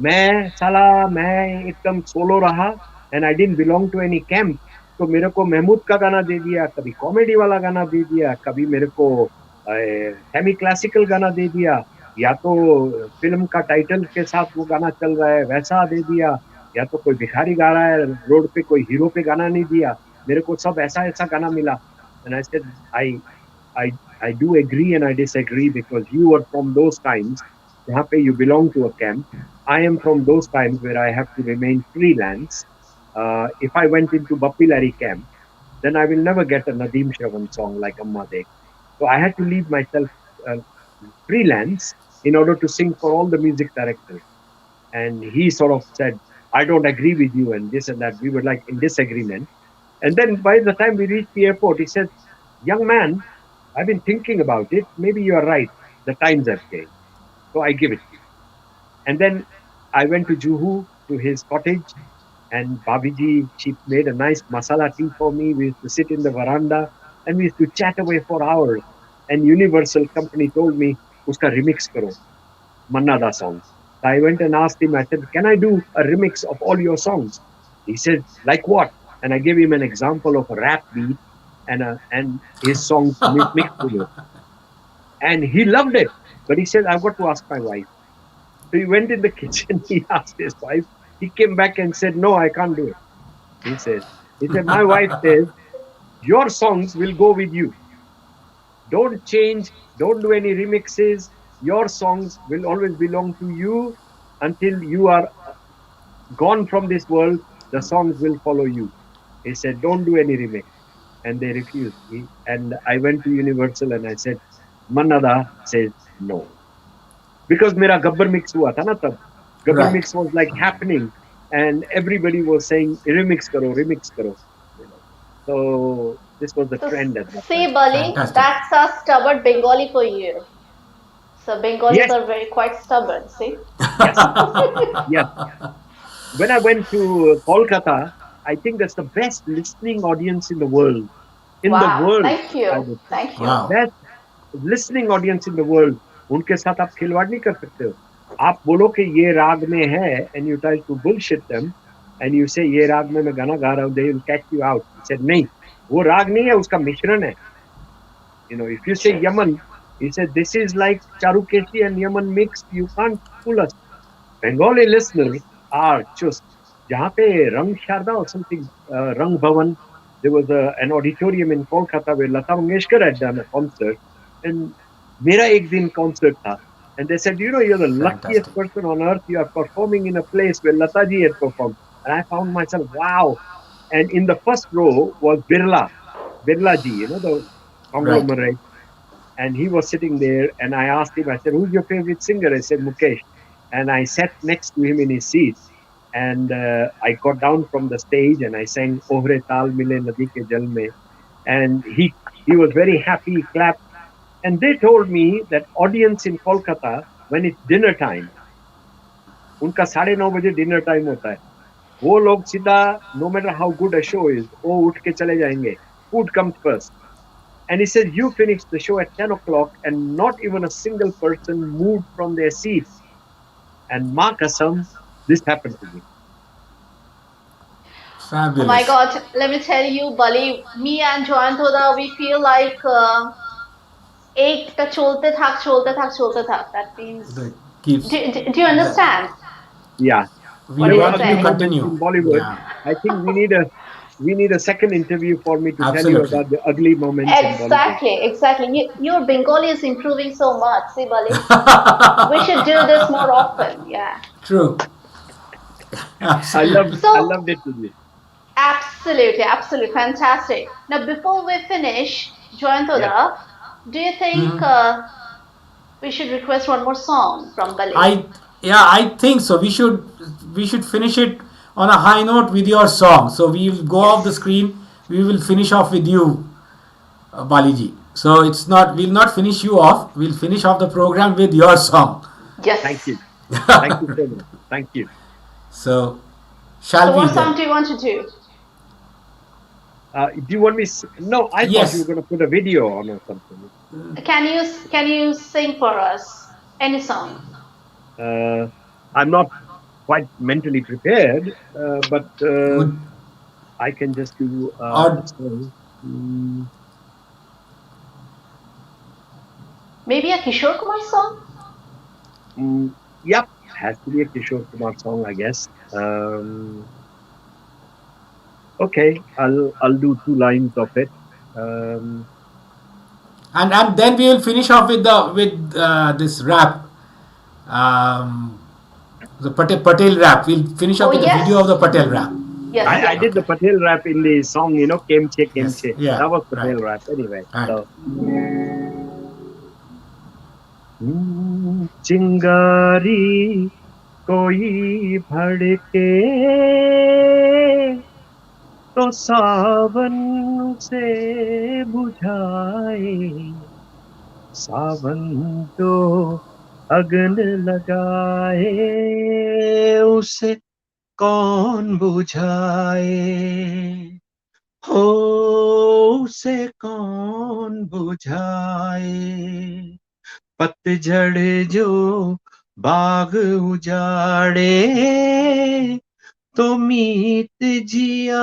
मैं एकदम सोलो रहा and I didn't belong to any camp. तो मेरे को महमूद का गाना दे दिया, कभी कॉमेडी वाला गाना दे दिया, कभी मेरे को सेमी क्लासिकल गाना दे दिया, या तो फिल्म का टाइटल के साथ वो गाना चल रहा है वैसा दे दिया, या तो कोई भिखारी गा रहा है रोड पे कोई हीरो पे गाना नहीं दिया. मेरे को सब ऐसा गाना मिला. And I said, I do agree and I disagree because you are from those times जहाँ पे you belong to a camp. I am from those times where I have to remain freelance. If I went into Bapilari camp, then I will never get a Nadeem Shravan song like Amma De. So I had to leave myself freelance in order to sing for all the music directors. And he sort of said, I don't agree with you and this and that. We were like in disagreement. And then by the time we reached the airport, he said, young man, I've been thinking about it. Maybe you are right. The times have changed. So I give it to you. And then I went to Juhu, to his cottage. And Babiji, she made a nice masala tea for me. We used to sit in the veranda and we used to chat away for hours. And Universal Company told me, uska remix karo, Mannada songs. So I went and asked him, I said, can I do a remix of all your songs? He said, like what? And I gave him an example of a rap beat and his songs mixed with it. And he loved it. But he said, I've got to ask my wife. So he went in the kitchen, he asked his wife. He came back and said, no, I can't do it. He said, my wife says, your songs will go with you. Don't change, don't do any remixes. Your songs will always belong to you until you are gone from this world. The songs will follow you. He said, don't do any remix. And they refused. And I went to Universal and I said, Manada says no. Because mera Gabbar mix hua tha na tab. Gabbar Right. mix was like happening and everybody was saying remix karo, remix karo. You know. So this was the So, trend at that time. see, Bali, Fantastic. that's a stubborn Bengali for you. So Bengalis Yes, are very quite stubborn. See. yes, yes. When I went to Kolkata, I think that's the best listening audience in the world. In the Wow. world, Thank I you. would say. Thank you. Wow. Best listening audience in the world. उनके साथ आप खिलवाड़ नहीं कर सकते हो. आप बोलो कि ये राग में है and you try to bullshit them and you say ये राग में मैं गाना गा रहा हूँ, they will catch you out. He said नहीं, वो राग नहीं है, उसका मिश्रण है. You know, if you say True. Yaman, he said this is like Charukeshi and Yaman mixed. You can't fool us. Bengali listeners are just जहाँ पे रंग Sharda or something, Rang Bhavan, there was an auditorium in Kolkata where Lata Mangeshkar had done a concert, and मेरा एक दिन concert था, and they said, you know, you're the luckiest Fantastic. person on earth. You are performing in a place where Lata ji had performed, and I found myself wow. And in the first row was Birla ji, you know, the Right. conglomerate, and he was sitting there, and I asked him, I said, who's your favorite singer? I said, Mukesh. And I sat next to him in his seat, and I got down from the stage and I sang Ohre Tal Mile Nadi Ke Jal Mein, and he was very happy, he clapped, and they told me that audience in Kolkata, when it's dinner time, उनका 9:30 dinner time होता है, वो लोग सीधा, no matter how good a show is, वो उठ के चले जाएंगे, food comes first. And he said, you finished the show at 10 o'clock and not even a single person moved from their seat. And Ma Kasam, this happened to me. Oh my Fabulous. God, let me tell you, Bali, me and Joan Thoda, we feel like एक चलते थाक चलते थाक चलते थाक. That means, That keeps do you that understand Yeah. we what There is were he want you ugly to saying? moments continue. in Bollywood. Yeah. I think we need a second interview for me to tell you Absolutely. about the ugly moments in Bollywood. Exactly, exactly. Your Bengali is improving so much. See, Bali, we should do this more often. Yeah. True. I loved Absolutely. I So, loved it with you. absolutely, absolutely fantastic. Now, before we finish, Joan Yes. Thoda, do you think we should request one more song from Bali? I think so. We should finish it on a high note with your song. So we will go off the Yes. screen. We will finish off with you, Baliji. So we'll not finish you off. We'll finish off the program with your song. Thank Yes. you. Thank you so much. Thank you. So So, shall we what song then? do you want to do? Do you want me? No, I thought you were Yes. going to put a video on or something. Can you sing for us any song? I'm not quite mentally prepared, but Would I can just do a or song. Mm, Maybe a Kishore Kumar song? yep, has to be a Kishore Kumar song, I guess. Okay, I'll do two lines of it. Um, and then we will finish off with this rap. Um, the Patel rap. We'll finish Oh off with the video of yes, the Patel rap. yes, I yes. did the Okay. Patel rap in the song, Kemche Yes. Kemche. Yeah. That was Right. Patel rap anyway. Right. So, चिंगारी कोई भड़के तो सावन से बुझाए सावन तो अगन लगाए उसे कौन बुझाए हो उसे कौन बुझाए पतझड़ जो बाग उजाड़े तो मीत जिया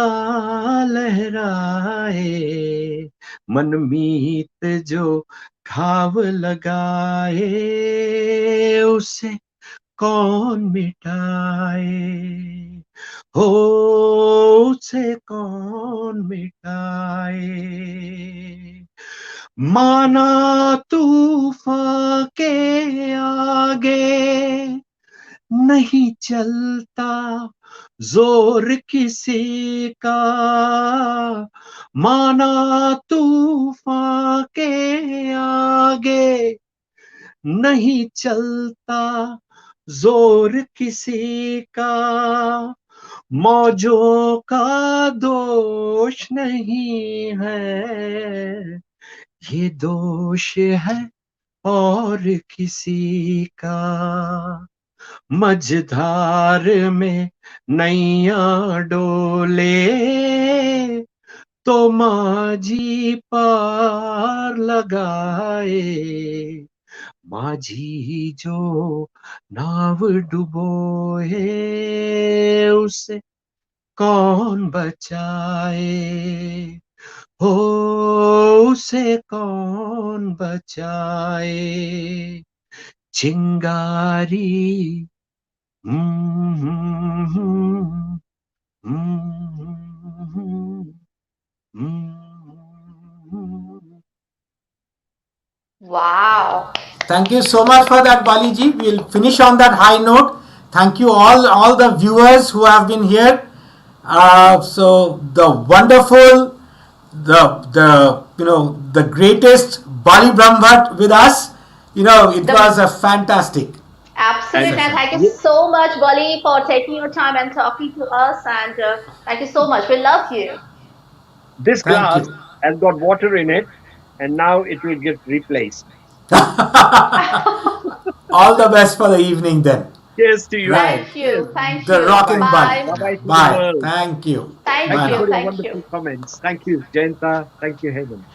लहराए मन मीत जो घाव लगाए उसे कौन मिटाए, हो उसे कौन मिटाए। माना तूफान के आगे नहीं चलता जोर किसी का, माना तूफान के आगे नहीं चलता जोर किसी का। मौजों का दोष नहीं है, ये दोष है और किसी का। मझधार में नैया डोले तो माझी पार लगाए, माझी जो नाव डुबोए उसे कौन बचाए, हो उसे कौन बचाए। चिंगारी हम्म, हम्म, हम्म, हम्म। Wow. Thank you so much for that, Bali ji. We'll finish on that high note. Thank you all the viewers who have been here. So the wonderful, the greatest Bali Brahmbhatt with us. It was a fantastic. Absolutely. And thank you so much, Bali, for taking your time and talking to us. And thank you so much. We love you. This Thank glass you. has got water in it, and now it will get replaced. All the best for the evening then. Cheers to you. Right. Thank you. Thank The you. rocking Bye. Bali. Bye-bye to the Bye. world. Thank you. Thank Thank Bye you you. now. for your Thank wonderful you. comments. Thank you, Jayanta. Thank you, Haven.